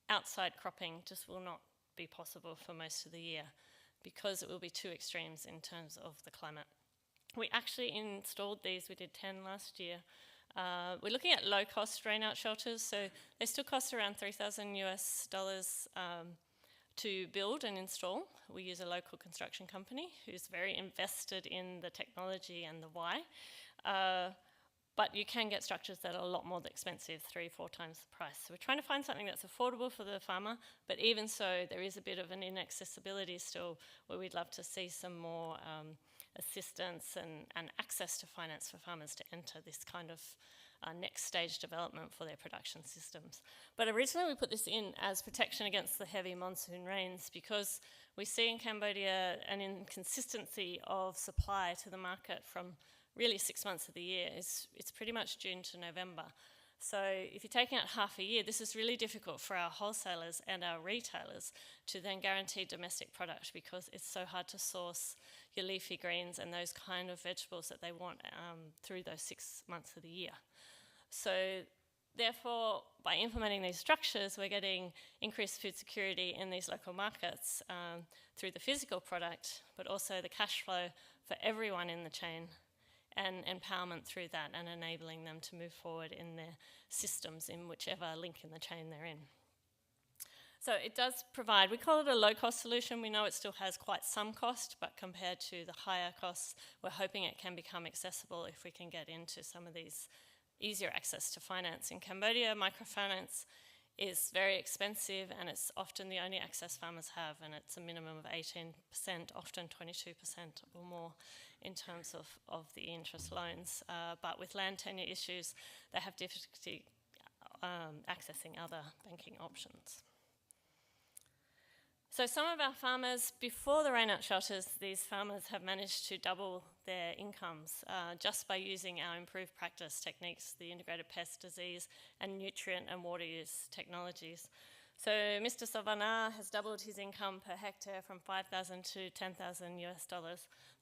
outside cropping just will not be possible for most of the year, because it will be too extremes in terms of the climate. We actually installed these, we did 10 last year. We're looking at low-cost rain-out shelters, so they still cost around $3,000 US to build and install. We use a local construction company who's very invested in the technology and the why. But you can get structures that are a lot more expensive, 3-4 times the price. So we're trying to find something that's affordable for the farmer, but even so, there is a bit of an inaccessibility still, where we'd love to see some more assistance and access to finance for farmers to enter this kind of next stage development for their production systems. But originally we put this in as protection against the heavy monsoon rains, because we see in Cambodia an inconsistency of supply to the market from really 6 months of the year. It's pretty much June to November. So if you're taking out half a year, this is really difficult for our wholesalers and our retailers to then guarantee domestic product, because it's so hard to source your leafy greens and those kind of vegetables that they want through those 6 months of the year. So therefore, by implementing these structures, we're getting increased food security in these local markets through the physical product, but also the cash flow for everyone in the chain, and empowerment through that, and enabling them to move forward in their systems in whichever link in the chain they're in. So it does provide, we call it a low-cost solution. We know it still has quite some cost, but compared to the higher costs, we're hoping it can become accessible if we can get into some of these easier access to finance. In Cambodia, microfinance is very expensive, and it's often the only access farmers have, and it's a minimum of 18%, often 22% or more in terms of the interest loans. But with land tenure issues, they have difficulty accessing other banking options. So some of our farmers, before the rain-out shelters, these farmers have managed to double their incomes just by using our improved practice techniques, the integrated pest, disease, and nutrient and water use technologies. So Mr. Savannah has doubled his income per hectare from $5,000 to $10,000 US.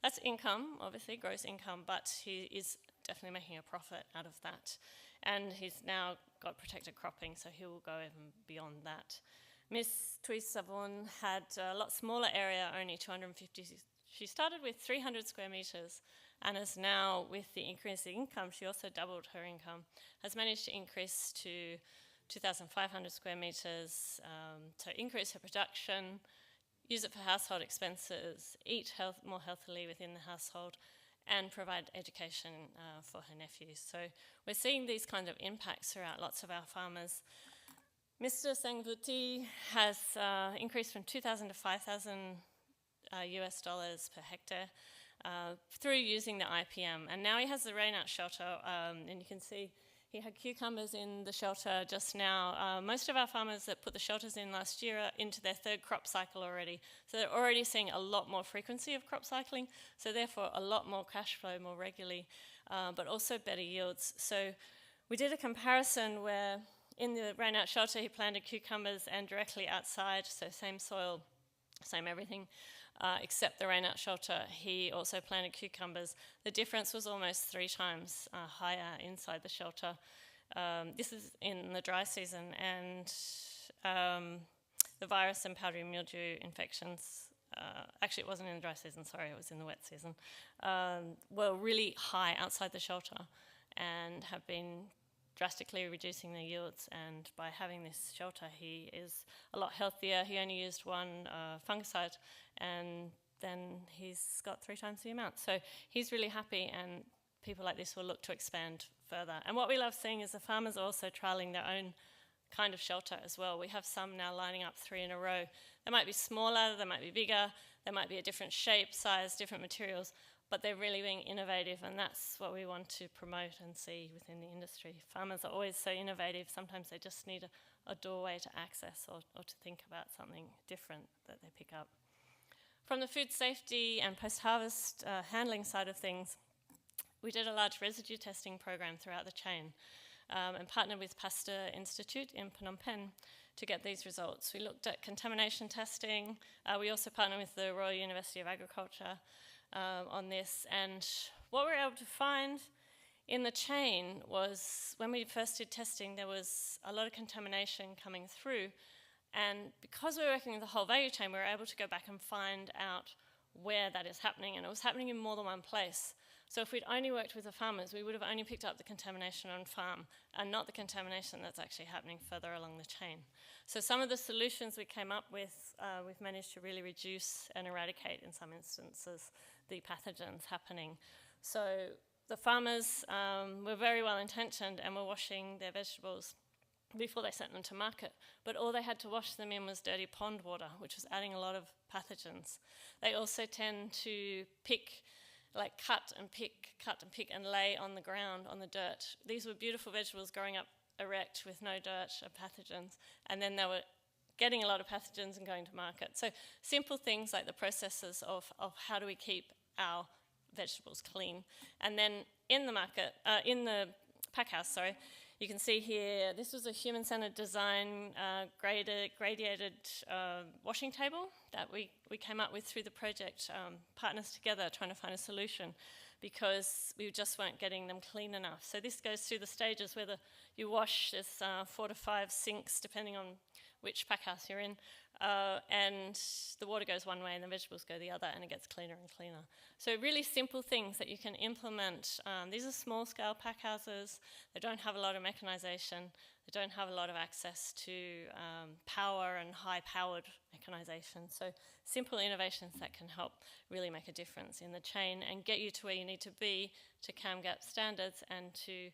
That's income, obviously, gross income, but he is definitely making a profit out of that. And he's now got protected cropping, so he will go even beyond that. Miss Tui Savon had a lot smaller area, only 250. She started with 300 square metres, and is now, with the increase in income, she also doubled her income, has managed to increase to 2,500 square metres, to increase her production, use it for household expenses, eat more healthily within the household, and provide education for her nephews. So we're seeing these kind of impacts throughout lots of our farmers. Mr. Sangvuti has increased from 2,000 to 5,000 US dollars per hectare through using the IPM. And now he has the rain-out shelter, and you can see he had cucumbers in the shelter just now. Most of our farmers that put the shelters in last year are into their third crop cycle already. So they're already seeing a lot more frequency of crop cycling, so therefore a lot more cash flow more regularly, but also better yields. So we did a comparison where in the rain-out shelter he planted cucumbers, and directly outside, so same soil, same everything, except the rain-out shelter, he also planted cucumbers. The difference was almost 3 times higher inside the shelter. This is in the dry season, and the virus and powdery mildew infections, actually it wasn't in the dry season, sorry, it was in the wet season, were really high outside the shelter and have been drastically reducing the yields. And by having this shelter, he is a lot healthier. He only used 1 fungicide, and then he's got 3 times the amount. So he's really happy, and people like this will look to expand further. And what we love seeing is the farmers are also trialling their own kind of shelter as well. We have some now lining up 3 in a row. They might be smaller, they might be bigger, they might be a different shape, size, different materials, but they're really being innovative, and that's what we want to promote and see within the industry. Farmers are always so innovative, sometimes they just need a doorway to access or to think about something different that they pick up. From the food safety and post-harvest handling side of things, we did a large residue testing program throughout the chain and partnered with Pasteur Institute in Phnom Penh to get these results. We looked at contamination testing. We also partnered with the Royal University of Agriculture on this, and what we were able to find in the chain was, when we first did testing, there was a lot of contamination coming through, and because we were working with the whole value chain, we were able to go back and find out where that is happening, and it was happening in more than one place. So if we'd only worked with the farmers, we would have only picked up the contamination on farm and not the contamination that's actually happening further along the chain. So some of the solutions we came up with, we've managed to really reduce and eradicate, in some instances, the pathogens happening. So the farmers were very well intentioned and were washing their vegetables before they sent them to market, but all they had to wash them in was dirty pond water, which was adding a lot of pathogens. They also tend to cut and pick and lay on the ground, on the dirt. These were beautiful vegetables growing up erect with no dirt or pathogens, and then they were getting a lot of pathogens and going to market. So simple things like the processes of how do we keep our vegetables clean. And then in the market, in the pack house, you can see here, this was a human-centered design gradiated washing table that we came up with through the project, partners together trying to find a solution, because we just weren't getting them clean enough. So this goes through the stages where you wash. There's 4 to 5 sinks depending on which pack house you're in, and the water goes one way and the vegetables go the other, and it gets cleaner and cleaner. So really simple things that you can implement. These are small-scale pack houses. They don't have a lot of mechanisation. They don't have a lot of access to power and high-powered mechanisation. So simple innovations that can help really make a difference in the chain and get you to where you need to be to CAMGAP standards and to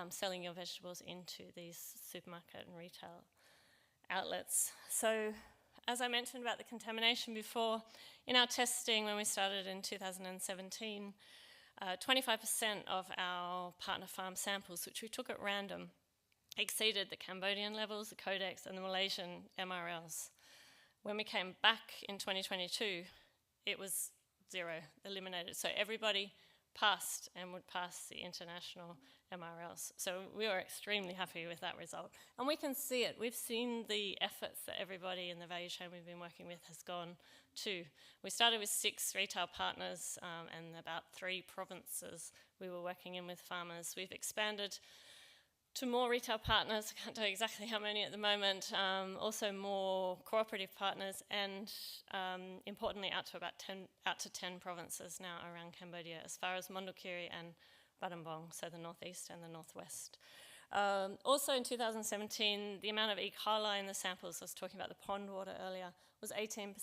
selling your vegetables into these supermarket and retail outlets. So as I mentioned about the contamination before, in our testing when we started in 2017, 25% of our partner farm samples, which we took at random, exceeded the Cambodian levels, the Codex, and the Malaysian MRLs. When we came back in 2022, it was zero, eliminated. So everybody passed and would pass the international MRLs. So we were extremely happy with that result. And we can see it. We've seen the efforts that everybody in the value chain we've been working with has gone to. We started with 6 retail partners and about 3 provinces we were working in with farmers. We've expanded to more retail partners. I can't tell you exactly how many at the moment. Also more cooperative partners, and importantly out to 10 provinces now around Cambodia, as far as Mondulkiri and Battambang, so the northeast and the northwest. Also in 2017, the amount of E. coli in the samples, I was talking about the pond water earlier, was 18%.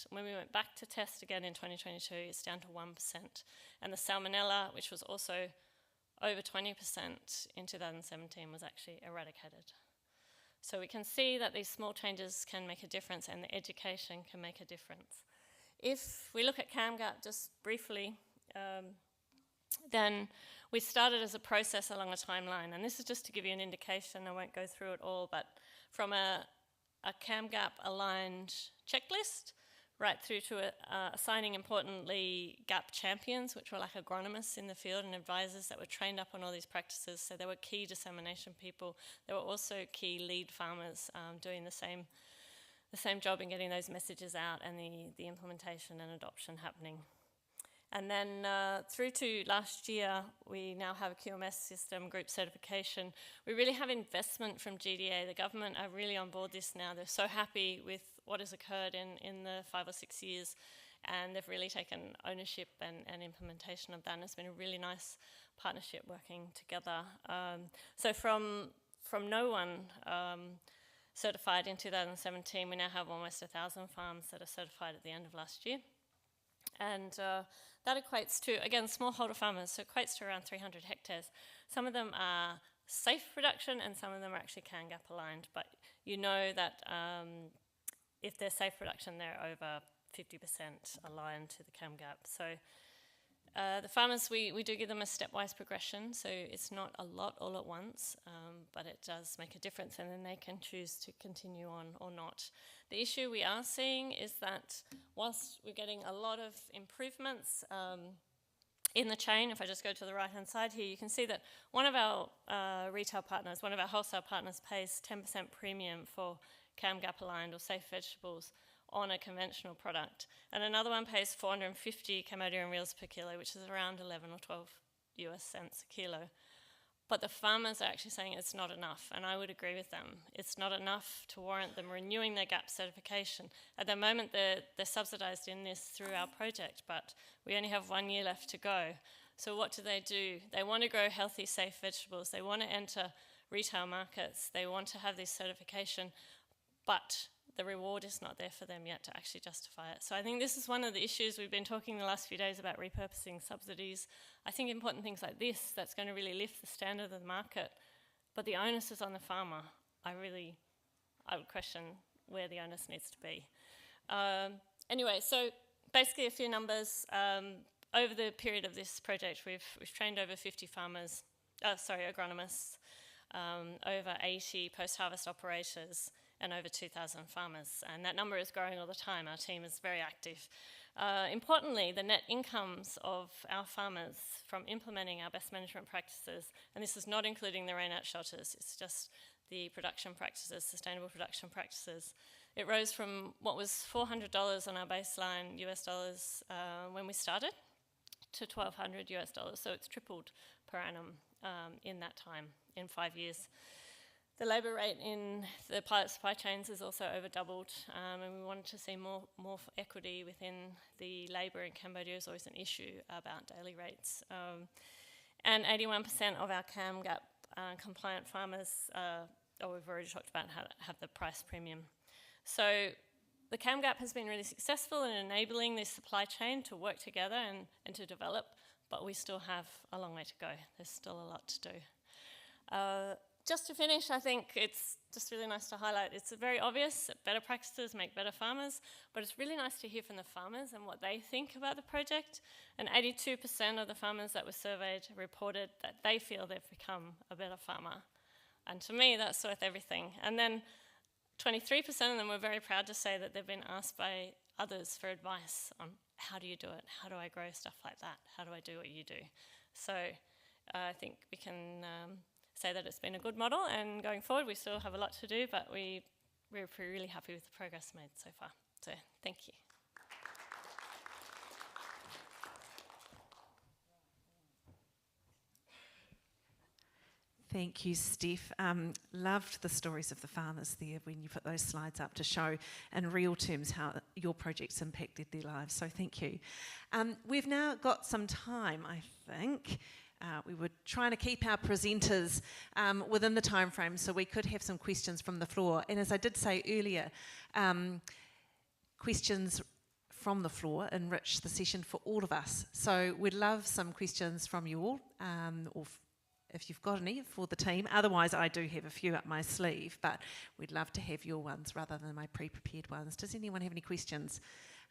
When we went back to test again in 2022, it's down to 1%. And the salmonella, which was also over 20% in 2017, was actually eradicated. So we can see that these small changes can make a difference, and the education can make a difference. If we look at CAMGAP just briefly, then we started as a process along a timeline, and this is just to give you an indication. I won't go through it all, but from a CAMGAP aligned checklist right through to assigning, importantly, GAP champions, which were like agronomists in the field and advisors that were trained up on all these practices. So they were key dissemination people. There were also key lead farmers doing the same job in getting those messages out and the implementation and adoption happening. And then through to last year, we now have a QMS system, group certification. We really have investment from GDA. The government are really on board this now. They're so happy with what has occurred in the 5 or 6 years, and they've really taken ownership and implementation of that. And it's been a really nice partnership working together. So from no one certified in 2017, we now have almost 1,000 farms that are certified at the end of last year. And that equates to, again, smallholder farmers, so it equates to around 300 hectares. Some of them are safe production and some of them are actually CAMGAP aligned, but you know that if they're safe production, they're over 50% aligned to the CAMGAP. So The farmers, we do give them a stepwise progression, so it's not a lot all at once, but it does make a difference, and then they can choose to continue on or not. The issue we are seeing is that whilst we're getting a lot of improvements in the chain, if I just go to the right-hand side here, you can see that one of our retail partners, one of our wholesale partners pays 10% premium for CAMGAP aligned or safe vegetables on a conventional product. And another one pays 450 Cambodian reals per kilo, which is around 11 or 12 US cents a kilo. But the farmers are actually saying it's not enough, and I would agree with them. It's not enough to warrant them renewing their GAP certification. At the moment, they're subsidised in this through our project, but we only have 1 year left to go. So what do? They want to grow healthy, safe vegetables. They want to enter retail markets. They want to have this certification, but the reward is not there for them yet to actually justify it. So I think this is one of the issues we've been talking the last few days about repurposing subsidies. I think important things like this, that's going to really lift the standard of the market, but the onus is on the farmer. I would question where the onus needs to be. Anyway, so basically a few numbers. Over the period of this project, we've trained over 50 agronomists, over 80 post-harvest operators, and over 2,000 farmers. And that number is growing all the time. Our team is very active. Importantly, the net incomes of our farmers from implementing our best management practices, and this is not including the rain-out shelters, it's just the production practices, sustainable production practices. It rose from what was $400 on our baseline US dollars when we started to $1,200 US dollars. So it's tripled per annum in that time, in 5 years. The labour rate in the pilot supply chains is also over doubled, and we wanted to see more equity within the labour in Cambodia is always an issue about daily rates. And 81% of our CAMGAP compliant farmers, we've already talked about how to have the price premium. So the CAMGAP has been really successful in enabling this supply chain to work together and to develop, but we still have a long way to go. There's still a lot to do. Just to finish, I think it's just really nice to highlight, it's very obvious that better practices make better farmers, but it's really nice to hear from the farmers and what they think about the project. And 82% of the farmers that were surveyed reported that they feel they've become a better farmer. And to me, that's worth everything. And then 23% of them were very proud to say that they've been asked by others for advice on how do you do it, how do I grow stuff like that, how do I do what you do. So I think we can say that it's been a good model, and going forward we still have a lot to do, but we're really happy with the progress made so far. So thank you. Thank you, Steph. Loved the stories of the farmers there when you put those slides up to show in real terms how your project's impacted their lives, so thank you. We've now got some time, I think. We were trying to keep our presenters within the time frame so we could have some questions from the floor. And as I did say earlier, questions from the floor enrich the session for all of us. So we'd love some questions from you all, or if you've got any for the team. Otherwise, I do have a few up my sleeve, but we'd love to have your ones rather than my pre-prepared ones. Does anyone have any questions?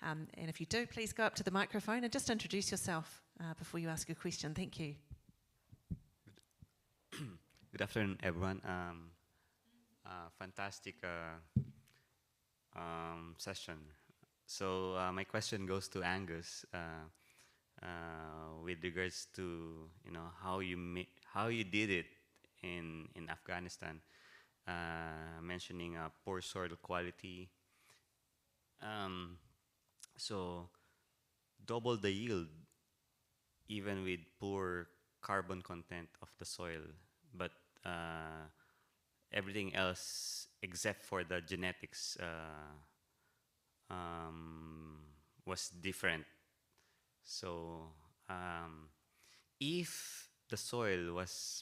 And if you do, please go up to the microphone and just introduce yourself before you ask your question. Thank you. Good afternoon, everyone. Fantastic session. So my question goes to Angus with regards to how you did it in Afghanistan, mentioning poor soil quality. So double the yield, even with poor carbon content of the soil, but everything else except for the genetics was different. So if the soil was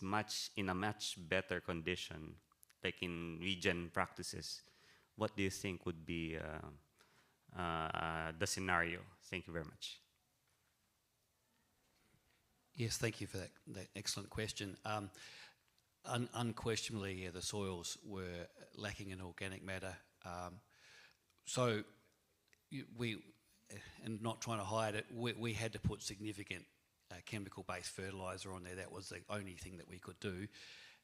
in a much better condition, like in regen practices, what do you think would be the scenario? Thank you very much. Yes, thank you for that excellent question. Unquestionably, the soils were lacking in organic matter. So we, and not trying to hide it, we had to put significant chemical-based fertiliser on there. That was the only thing that we could do.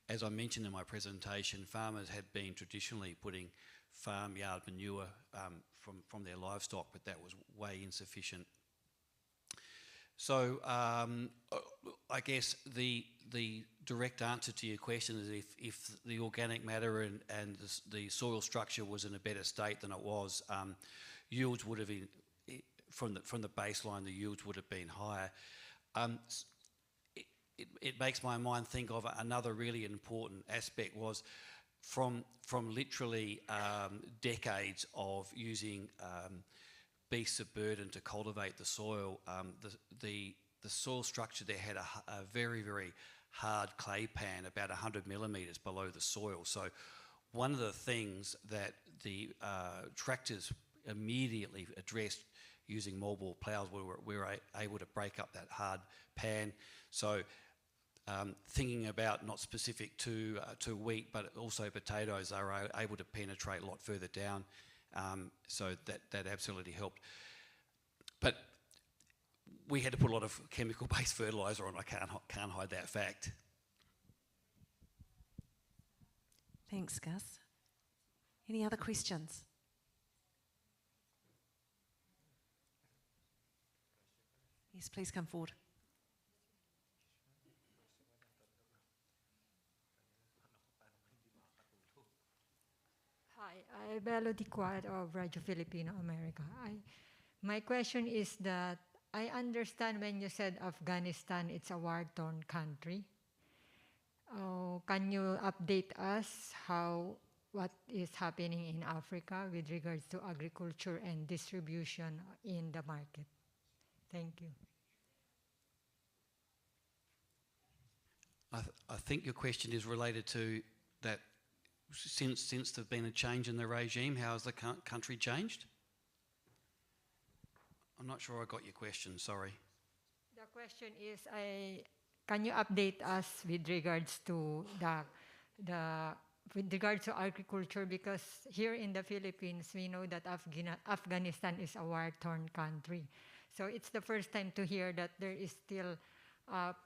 As I mentioned in my presentation, farmers had been traditionally putting farmyard manure from their livestock, but that was way insufficient. So I guess the direct answer to your question is if the organic matter and the soil structure was in a better state than it was, yields would have been, from the baseline, the yields would have been higher. It makes my mind think of another really important aspect was from literally decades of using beasts of burden to cultivate the soil. The soil structure there had a very, very hard clay pan about 100 millimetres below the soil. So one of the things that the tractors immediately addressed using mobile ploughs, we were able to break up that hard pan. So thinking about not specific to wheat, but also potatoes, they were able to penetrate a lot further down. So that absolutely helped. But we had to put a lot of chemical-based fertiliser on. I can't hide that fact. Thanks, Gus. Any other questions? Yes, please come forward. Hi, I'm Belo Diquad of Radio Filipino America. My question is that I understand when you said Afghanistan, it's a war-torn country. Can you update us what is happening in Africa with regards to agriculture and distribution in the market? Thank you. I think your question is related to that since there's been a change in the regime, how has the country changed? I'm not sure I got your question, sorry. The question is, can you update us with regards to agriculture? Because here in the Philippines, we know that Afghanistan is a war-torn country. So it's the first time to hear that there is still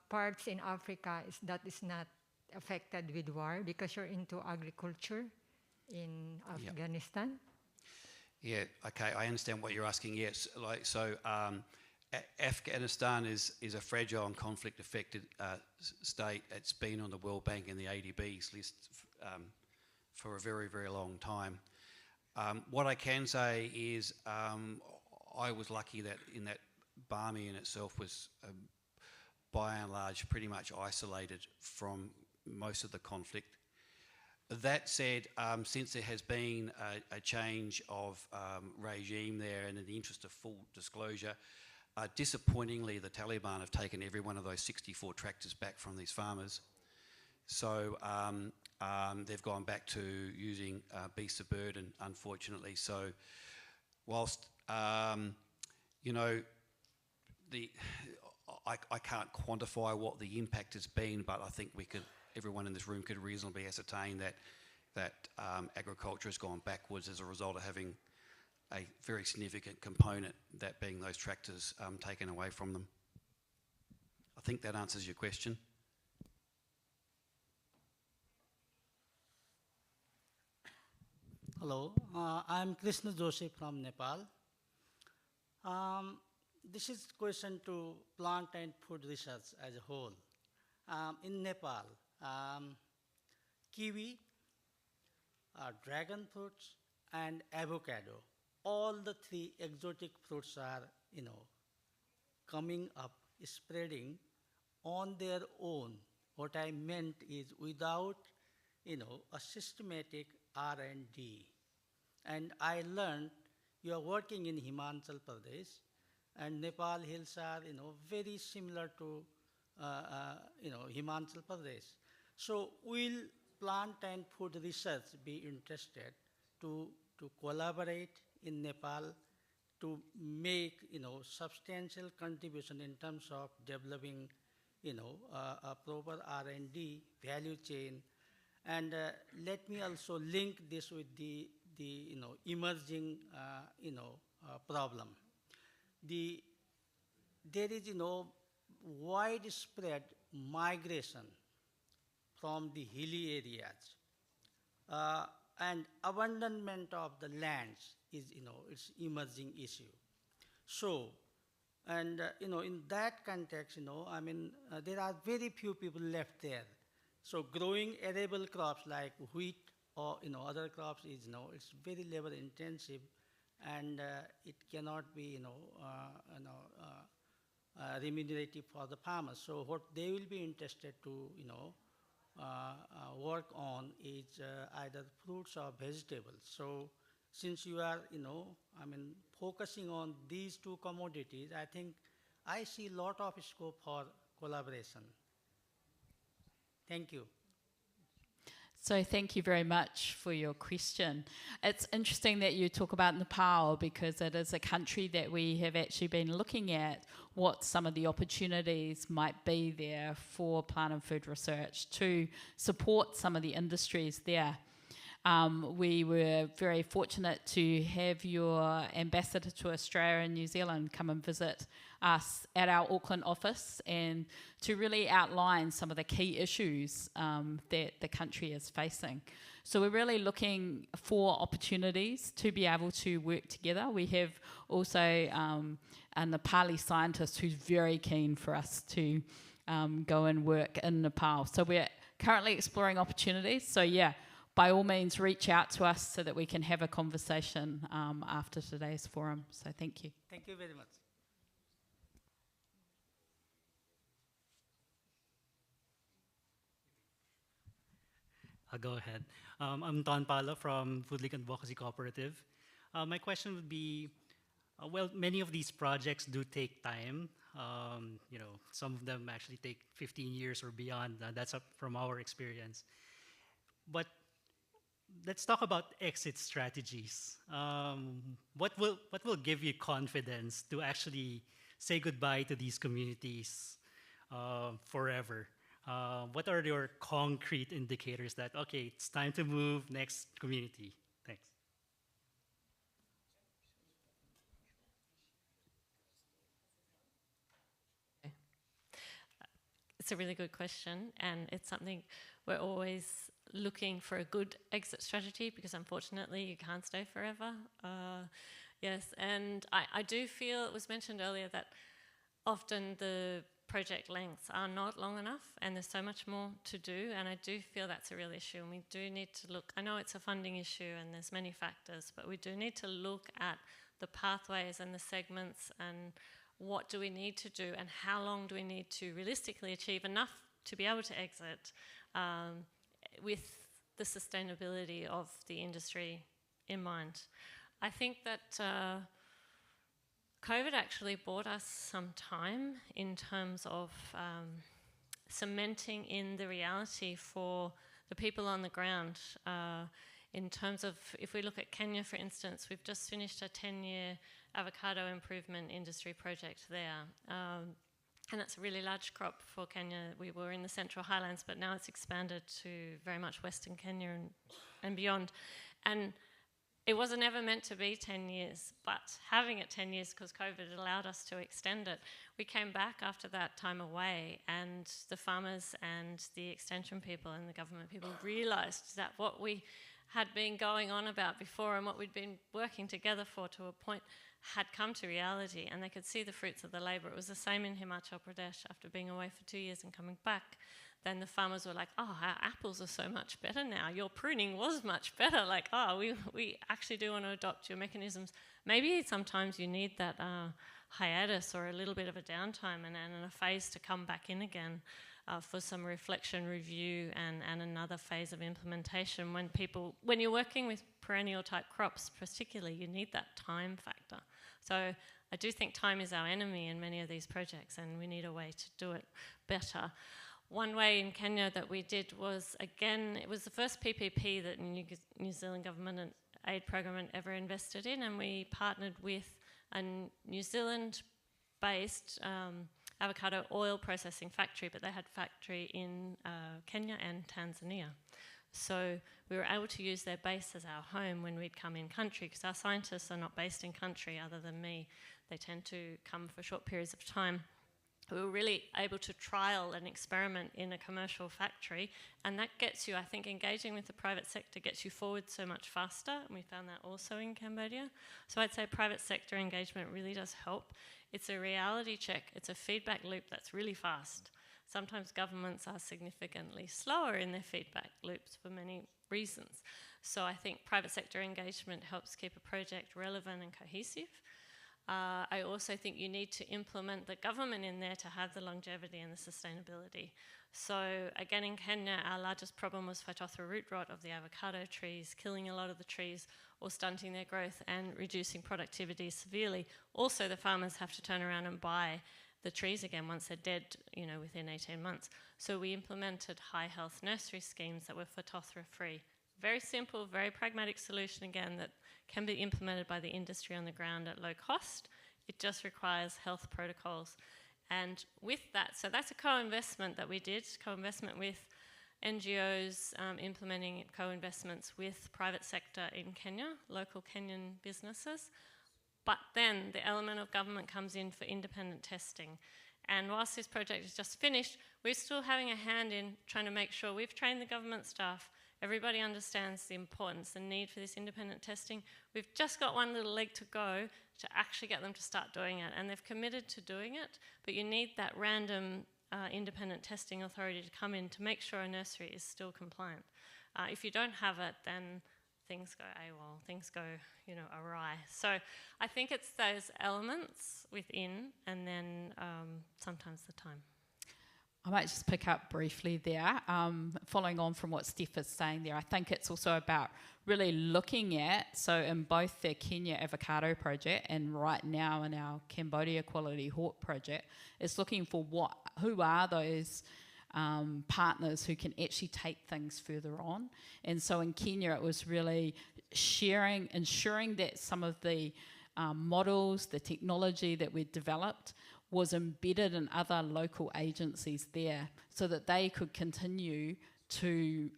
parts in Africa that is not affected with war, because you're into agriculture in Afghanistan. Yeah, okay, I understand what you're asking. Yes, Afghanistan is a fragile and conflict-affected state. It's been on the World Bank and the ADB's list for a very, very long time. What I can say is I was lucky that Bamiyan itself was by and large pretty much isolated from most of the conflict. That said, since there has been a change of regime there, and in the interest of full disclosure, disappointingly the Taliban have taken every one of those 64 tractors back from these farmers. So they've gone back to using beasts of burden, unfortunately. So whilst, you know, I can't quantify what the impact has been, but I think everyone in this room could reasonably ascertain that agriculture has gone backwards as a result of having a very significant component, that being those tractors taken away from them. I think that answers your question. Hello, I'm Krishna Joshi from Nepal. This is a question to plant and food research as a whole. In Nepal, kiwi, dragon fruits, and avocado, all the three exotic fruits are, coming up, spreading on their own. What I meant is without, a systematic R&D. And I learned you are working in Himachal Pradesh, and Nepal hills are, very similar to, Himachal Pradesh. So will plant and food research be interested to collaborate in Nepal to make, substantial contribution in terms of developing, a proper R&D value chain. And let me also link this with the emerging, problem. There is, widespread migration from the hilly areas and abandonment of the lands is, it's emerging issue. So, and in that context, there are very few people left there. So growing arable crops like wheat or other crops is it's very labor intensive, and it cannot be remunerative for the farmers. So what they will be interested to work on is either fruits or vegetables. So since you are focusing on these two commodities, I think I see a lot of scope for collaboration. Thank you. So thank you very much for your question. It's interesting that you talk about Nepal, because it is a country that we have actually been looking at what some of the opportunities might be there for plant and food research to support some of the industries there. We were very fortunate to have your ambassador to Australia and New Zealand come and visit us at our Auckland office, and to really outline some of the key issues that the country is facing. So we're really looking for opportunities to be able to work together. We have also a Nepali scientist who's very keen for us to go and work in Nepal. So we're currently exploring opportunities. So yeah, by all means, reach out to us so that we can have a conversation after today's forum. So thank you. Thank you very much. I'll go ahead. I'm Don Pala from Food League Advocacy Cooperative. My question would be, well, many of these projects do take time. Some of them actually take 15 years or beyond. That's from our experience. But let's talk about exit strategies. What will give you confidence to actually say goodbye to these communities forever? What are your concrete indicators that, okay, it's time to move, next community? Thanks. It's a really good question, and it's something we're always looking for a good exit strategy, because unfortunately you can't stay forever. Yes, and I do feel, it was mentioned earlier, that often the project lengths are not long enough, and there's so much more to do, and I do feel that's a real issue, and we do need to look. I know it's a funding issue and there's many factors, but we do need to look at the pathways and the segments, and what do we need to do, and how long do we need to realistically achieve enough to be able to exit with the sustainability of the industry in mind. I think that COVID actually bought us some time in terms of cementing in the reality for the people on the ground. In terms of, if we look at Kenya, for instance, we've just finished a 10-year avocado improvement industry project there. And it's a really large crop for Kenya. We were in the Central Highlands, but now it's expanded to very much Western Kenya and beyond. And it wasn't ever meant to be 10 years, but having it 10 years, because COVID allowed us to extend it, we came back after that time away, and the farmers and the extension people and the government people realised that what we had been going on about before and what we'd been working together for to a point had come to reality, and they could see the fruits of the labour. It was the same in Himachal Pradesh. After being away for 2 years and coming back, then the farmers were like, oh, our apples are so much better now. Your pruning was much better. Like, oh, we actually do want to adopt your mechanisms. Maybe sometimes you need that hiatus or a little bit of a downtime and a phase to come back in again for some reflection, review, and another phase of implementation. When you're working with perennial type crops particularly, you need that time factor. So I do think time is our enemy in many of these projects, and we need a way to do it better. One way in Kenya that we did was, again, it was the first PPP that New Zealand government and aid program ever invested in, and we partnered with a New Zealand-based avocado oil processing factory, but they had factory in Kenya and Tanzania. So we were able to use their base as our home when we'd come in country, because our scientists are not based in country other than me. They tend to come for short periods of time. we were really able to trial and experiment in a commercial factory, and that gets you, I think, engaging with the private sector gets you forward so much faster, and we found that also in Cambodia. So I'd say private sector engagement really does help. It's a reality check, it's a feedback loop that's really fast. Sometimes governments are significantly slower in their feedback loops for many reasons. So I think private sector engagement helps keep a project relevant and cohesive. I also think you need to implement the government in there to have the longevity and the sustainability. So again, in Kenya, our largest problem was phytophthora root rot of the avocado trees, killing a lot of the trees or stunting their growth and reducing productivity severely. Also, the farmers have to turn around and buy the trees again once they're dead, you know, within 18 months. So we implemented high health nursery schemes that were phytophthora free. Very simple, very pragmatic solution again that can be implemented by the industry on the ground at low cost. It just requires health protocols. And with that, so that's a co-investment that we did, co-investment with NGOs, implementing co-investments with private sector in Kenya, local Kenyan businesses. But then the element of government comes in for independent testing. And whilst this project is just finished, we're still having a hand in trying to make sure we've trained the government staff. Everybody understands the importance, the need for this independent testing. We've just got one little leg to go to actually get them to start doing it. And they've committed to doing it, but you need that random independent testing authority to come in to make sure a nursery is still compliant. If you don't have it, then things go AWOL, things go, you know, awry. So I think it's those elements within, and then sometimes the time. I might just pick up briefly there, following on from what Steph is saying there. I think it's also about really looking at, so in both the Kenya avocado project and right now in our Cambodia quality hort project, it's looking for who are those partners who can actually take things further on. And so in Kenya, it was really ensuring that some of the models, the technology that we'd developed was embedded in other local agencies there so that they could continue to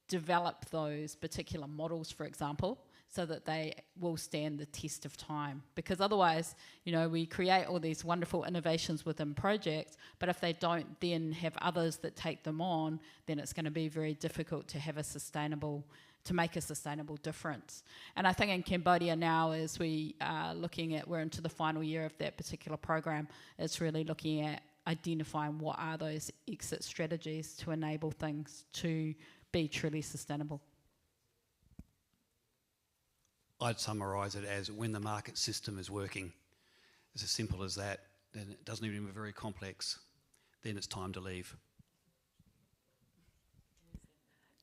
develop those particular models, for example, so that they will stand the test of time. Because otherwise, you know, we create all these wonderful innovations within projects, but if they don't then have others that take them on, then it's going to be very difficult to have to make a sustainable difference. And I think in Cambodia now, as we are we're into the final year of that particular program, it's really looking at identifying what are those exit strategies to enable things to be truly sustainable. I'd summarise it as when the market system is working. It's as simple as that. Then it doesn't even be very complex. Then it's time to leave.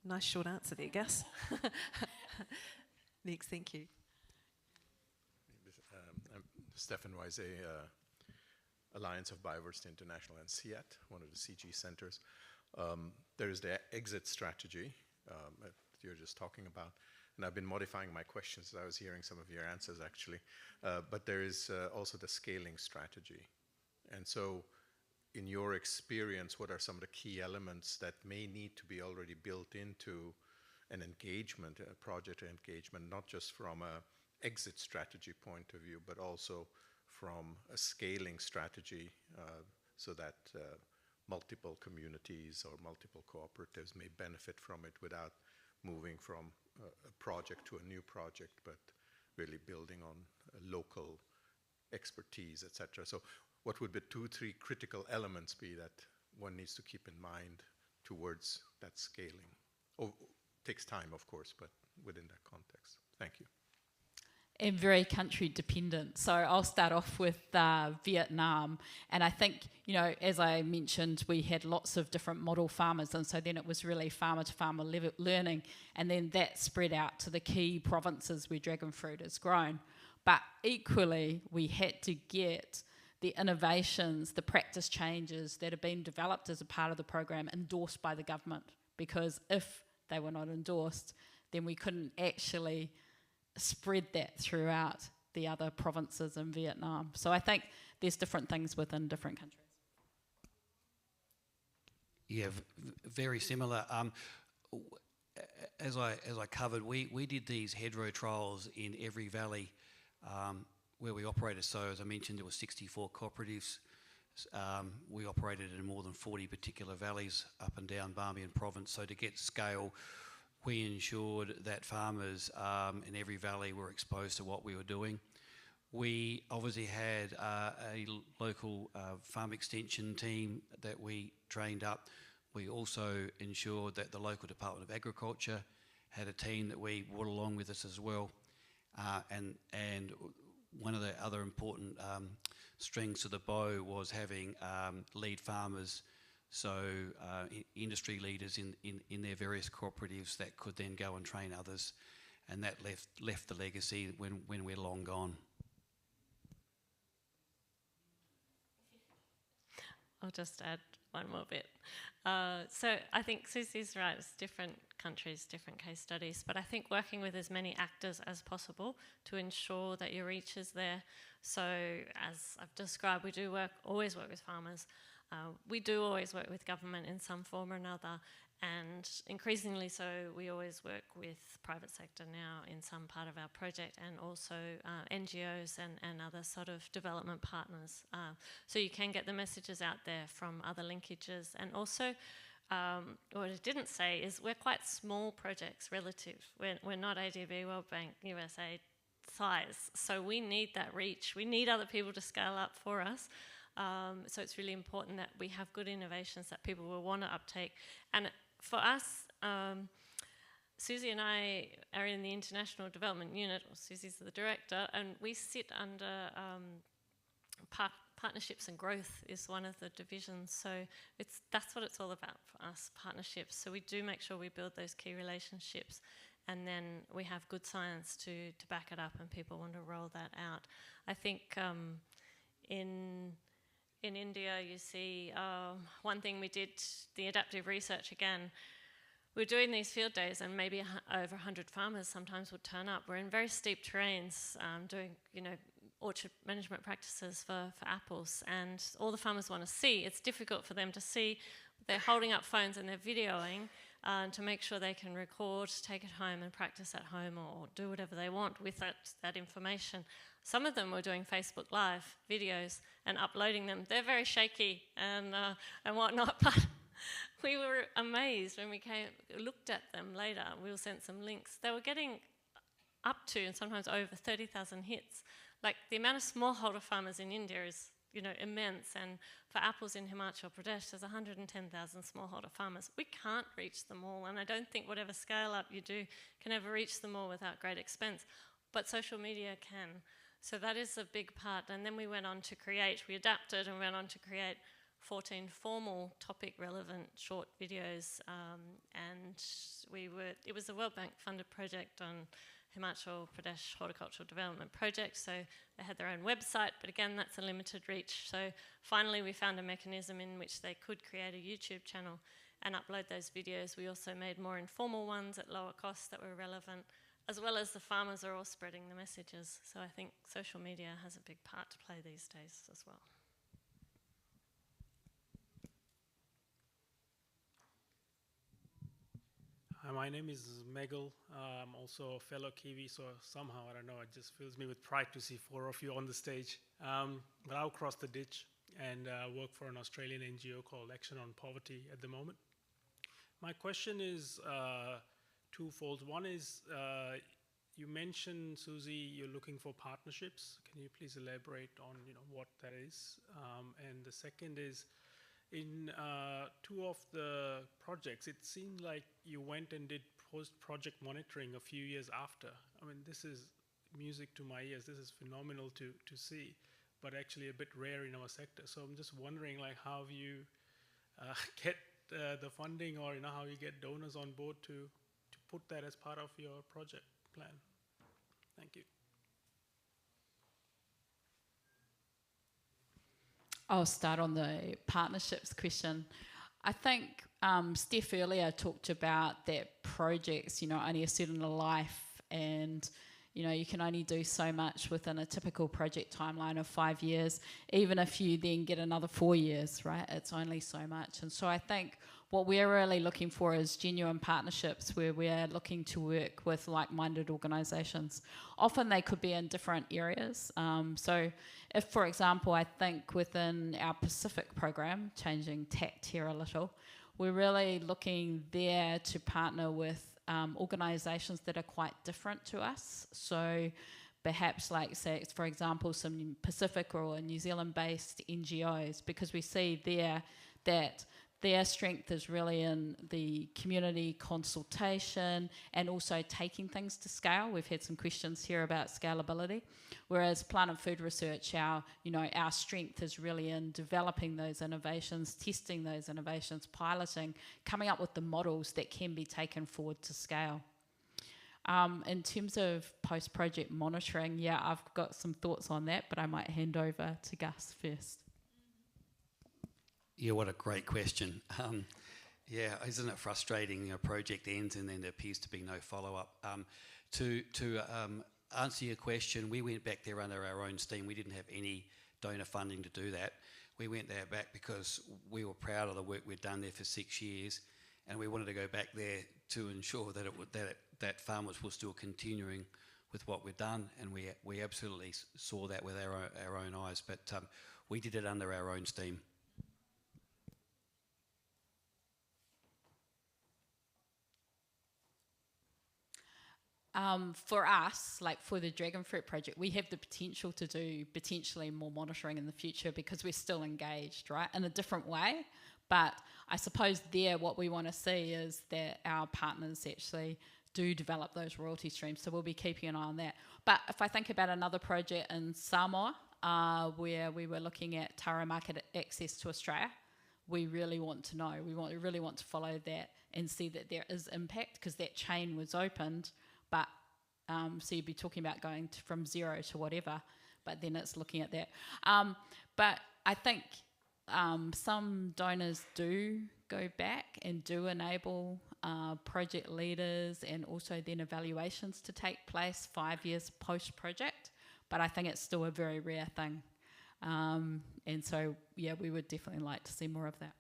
Nice short answer there, Gus. Next, thank you. I'm Stefan Wise, Alliance of Biodiversity International and CIAT, one of the CG centers. There is the exit strategy that you're just talking about. And I've been modifying my questions as I was hearing some of your answers, actually. But there is also the scaling strategy. And so, in your experience, what are some of the key elements that may need to be already built into an engagement, a project engagement, not just from an exit strategy point of view, but also from a scaling strategy so that multiple communities or multiple cooperatives may benefit from it without moving from a project to a new project, but really building on local expertise, etc. So what would the 2-3 critical elements be that one needs to keep in mind towards that scaling? Takes time, of course, but within that context. Thank you. And very country dependent. So I'll start off with Viet Nam. And I think, you know, as I mentioned, we had lots of different model farmers. And so then it was really farmer to farmer learning. And then that spread out to the key provinces where dragon fruit is grown. But equally, we had to get the innovations, the practice changes that have been developed as a part of the program endorsed by the government. Because if they were not endorsed, then we couldn't actually spread that throughout the other provinces in Vietnam. So I think there's different things within different countries. Yeah, very similar. As I covered, we did these hedgerow trials in every valley where we operated. So as I mentioned, there were 64 cooperatives We operated in more than 40 particular valleys up and down Bamiyan province. So to get scale, we ensured that farmers in every valley were exposed to what we were doing. We obviously had a local farm extension team that we trained up. We also ensured that the local Department of Agriculture had a team that we brought along with us as well. And one of the other important strings to the bow was having lead farmers, so industry leaders in their various cooperatives that could then go and train others, and that left the legacy when we're long gone. I'll just add one more bit. So I think Susie's right, it's different countries, different case studies, but I think working with as many actors as possible to ensure that your reach is there. So as I've described, we do always work with farmers. We do always work with government in some form or another, and increasingly so we always work with private sector now in some part of our project, and also NGOs and other sort of development partners. So you can get the messages out there from other linkages. And also, what I didn't say is we're quite small projects relative. We're not ADB, World Bank, USAID size. So we need that reach. We need other people to scale up for us. So it's really important that we have good innovations that people will want to uptake. And for us, Susie and I are in the International Development Unit, or Susie's the director, and we sit under partnerships and growth is one of the divisions. So that's what it's all about for us, partnerships. So we do make sure we build those key relationships, and then we have good science to back it up, and people want to roll that out. I think in India, you see one thing we did, the adaptive research again. We're doing these field days, and maybe over 100 farmers sometimes would turn up. We're in very steep terrains doing, orchard management practices for apples, and all the farmers want to see. It's difficult for them to see. They're holding up phones and they're videoing to make sure they can record, take it home and practice at home, or do whatever they want with that information. Some of them were doing Facebook Live videos and uploading them. They're very shaky and whatnot, but we were amazed when we looked at them later. We'll send some links. They were getting up to, and sometimes over, 30,000 hits. Like, the amount of smallholder farmers in India is, immense. And for apples in Himachal Pradesh, there's 110,000 smallholder farmers. We can't reach them all, and I don't think whatever scale up you do can ever reach them all without great expense. But social media can. So that is a big part. And then we went on to we adapted and went on to create 14 formal topic-relevant short videos, and it was a World Bank funded project on Himachal Pradesh Horticultural Development Project, so they had their own website, but again, that's a limited reach. So finally, we found a mechanism in which they could create a YouTube channel and upload those videos. We also made more informal ones at lower costs that were relevant, as well as the farmers are all spreading the messages. So I think social media has a big part to play these days as well. Hi, my name is Megal. I'm also a fellow Kiwi, so somehow, I don't know, it just fills me with pride to see 4 of you on the stage. But I'll cross the ditch and work for an Australian NGO called Action on Poverty at the moment. My question is twofold. One is, you mentioned, Susie, you're looking for partnerships. Can you please elaborate on what that is? And the second is, in 2 of the projects, it seemed like you went and did post-project monitoring a few years after. I mean, this is music to my ears. This is phenomenal to see, but actually a bit rare in our sector. So I'm just wondering, like, how you get the funding, or how you get donors on board to put that as part of your project plan. Thank you. I'll start on the partnerships question. I think Steph earlier talked about that projects, only a certain life, and you can only do so much within a typical project timeline of 5 years. Even if you then get another 4 years, right? It's only so much. And so I think what we're really looking for is genuine partnerships where we're looking to work with like-minded organisations. Often they could be in different areas. So if, for example, I think within our Pacific program, changing tact here a little, we're really looking there to partner with organisations that are quite different to us. So perhaps, like, say, for example, some Pacific or New Zealand-based NGOs, because we see there that their strength is really in the community consultation and also taking things to scale. We've had some questions here about scalability, whereas plant and food research, our strength is really in developing those innovations, testing those innovations, piloting, coming up with the models that can be taken forward to scale. In terms of post-project monitoring, yeah, I've got some thoughts on that, but I might hand over to Gus first. Yeah, what a great question. Yeah, isn't it frustrating? A project ends and then there appears to be no follow-up. To answer your question, we went back there under our own steam. We didn't have any donor funding to do that. We went there back because we were proud of the work we'd done there for 6 years, and we wanted to go back there to ensure that that farmers were still continuing with what we'd done, and we absolutely saw that with our own eyes. But we did it under our own steam. For us, like for the Dragon Fruit project, we have the potential to do potentially more monitoring in the future because we're still engaged, right, in a different way. But I suppose there what we want to see is that our partners actually do develop those royalty streams, so we'll be keeping an eye on that. But if I think about another project in Samoa, where we were looking at tara market access to Australia, we really want to know, we really want to follow that and see that there is impact, because that chain was opened. But so you'd be talking about going from 0 to whatever, but then it's looking at that. But I think some donors do go back and do enable project leaders and also then evaluations to take place 5 years post-project, but I think it's still a very rare thing. And so, yeah, we would definitely like to see more of that.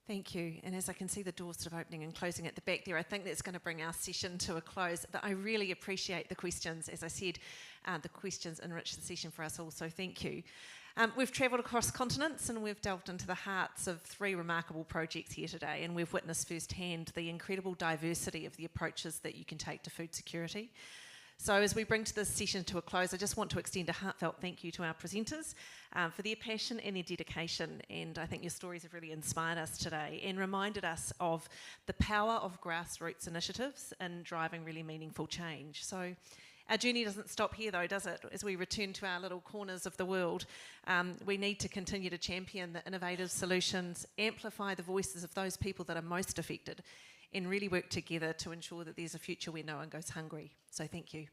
Thank you. And as I can see the doors sort of opening and closing at the back there, I think that's going to bring our session to a close. I really appreciate the questions. As I said, the questions enrich the session for us all, so thank you. We've travelled across continents and we've delved into the hearts of 3 remarkable projects here today, and we've witnessed firsthand the incredible diversity of the approaches that you can take to food security. So as we bring to this session to a close, I just want to extend a heartfelt thank you to our presenters for their passion and their dedication, and I think your stories have really inspired us today and reminded us of the power of grassroots initiatives in driving really meaningful change. So our journey doesn't stop here though, does it? As we return to our little corners of the world, we need to continue to champion the innovative solutions, amplify the voices of those people that are most affected, and really work together to ensure that there's a future where no one goes hungry. So thank you.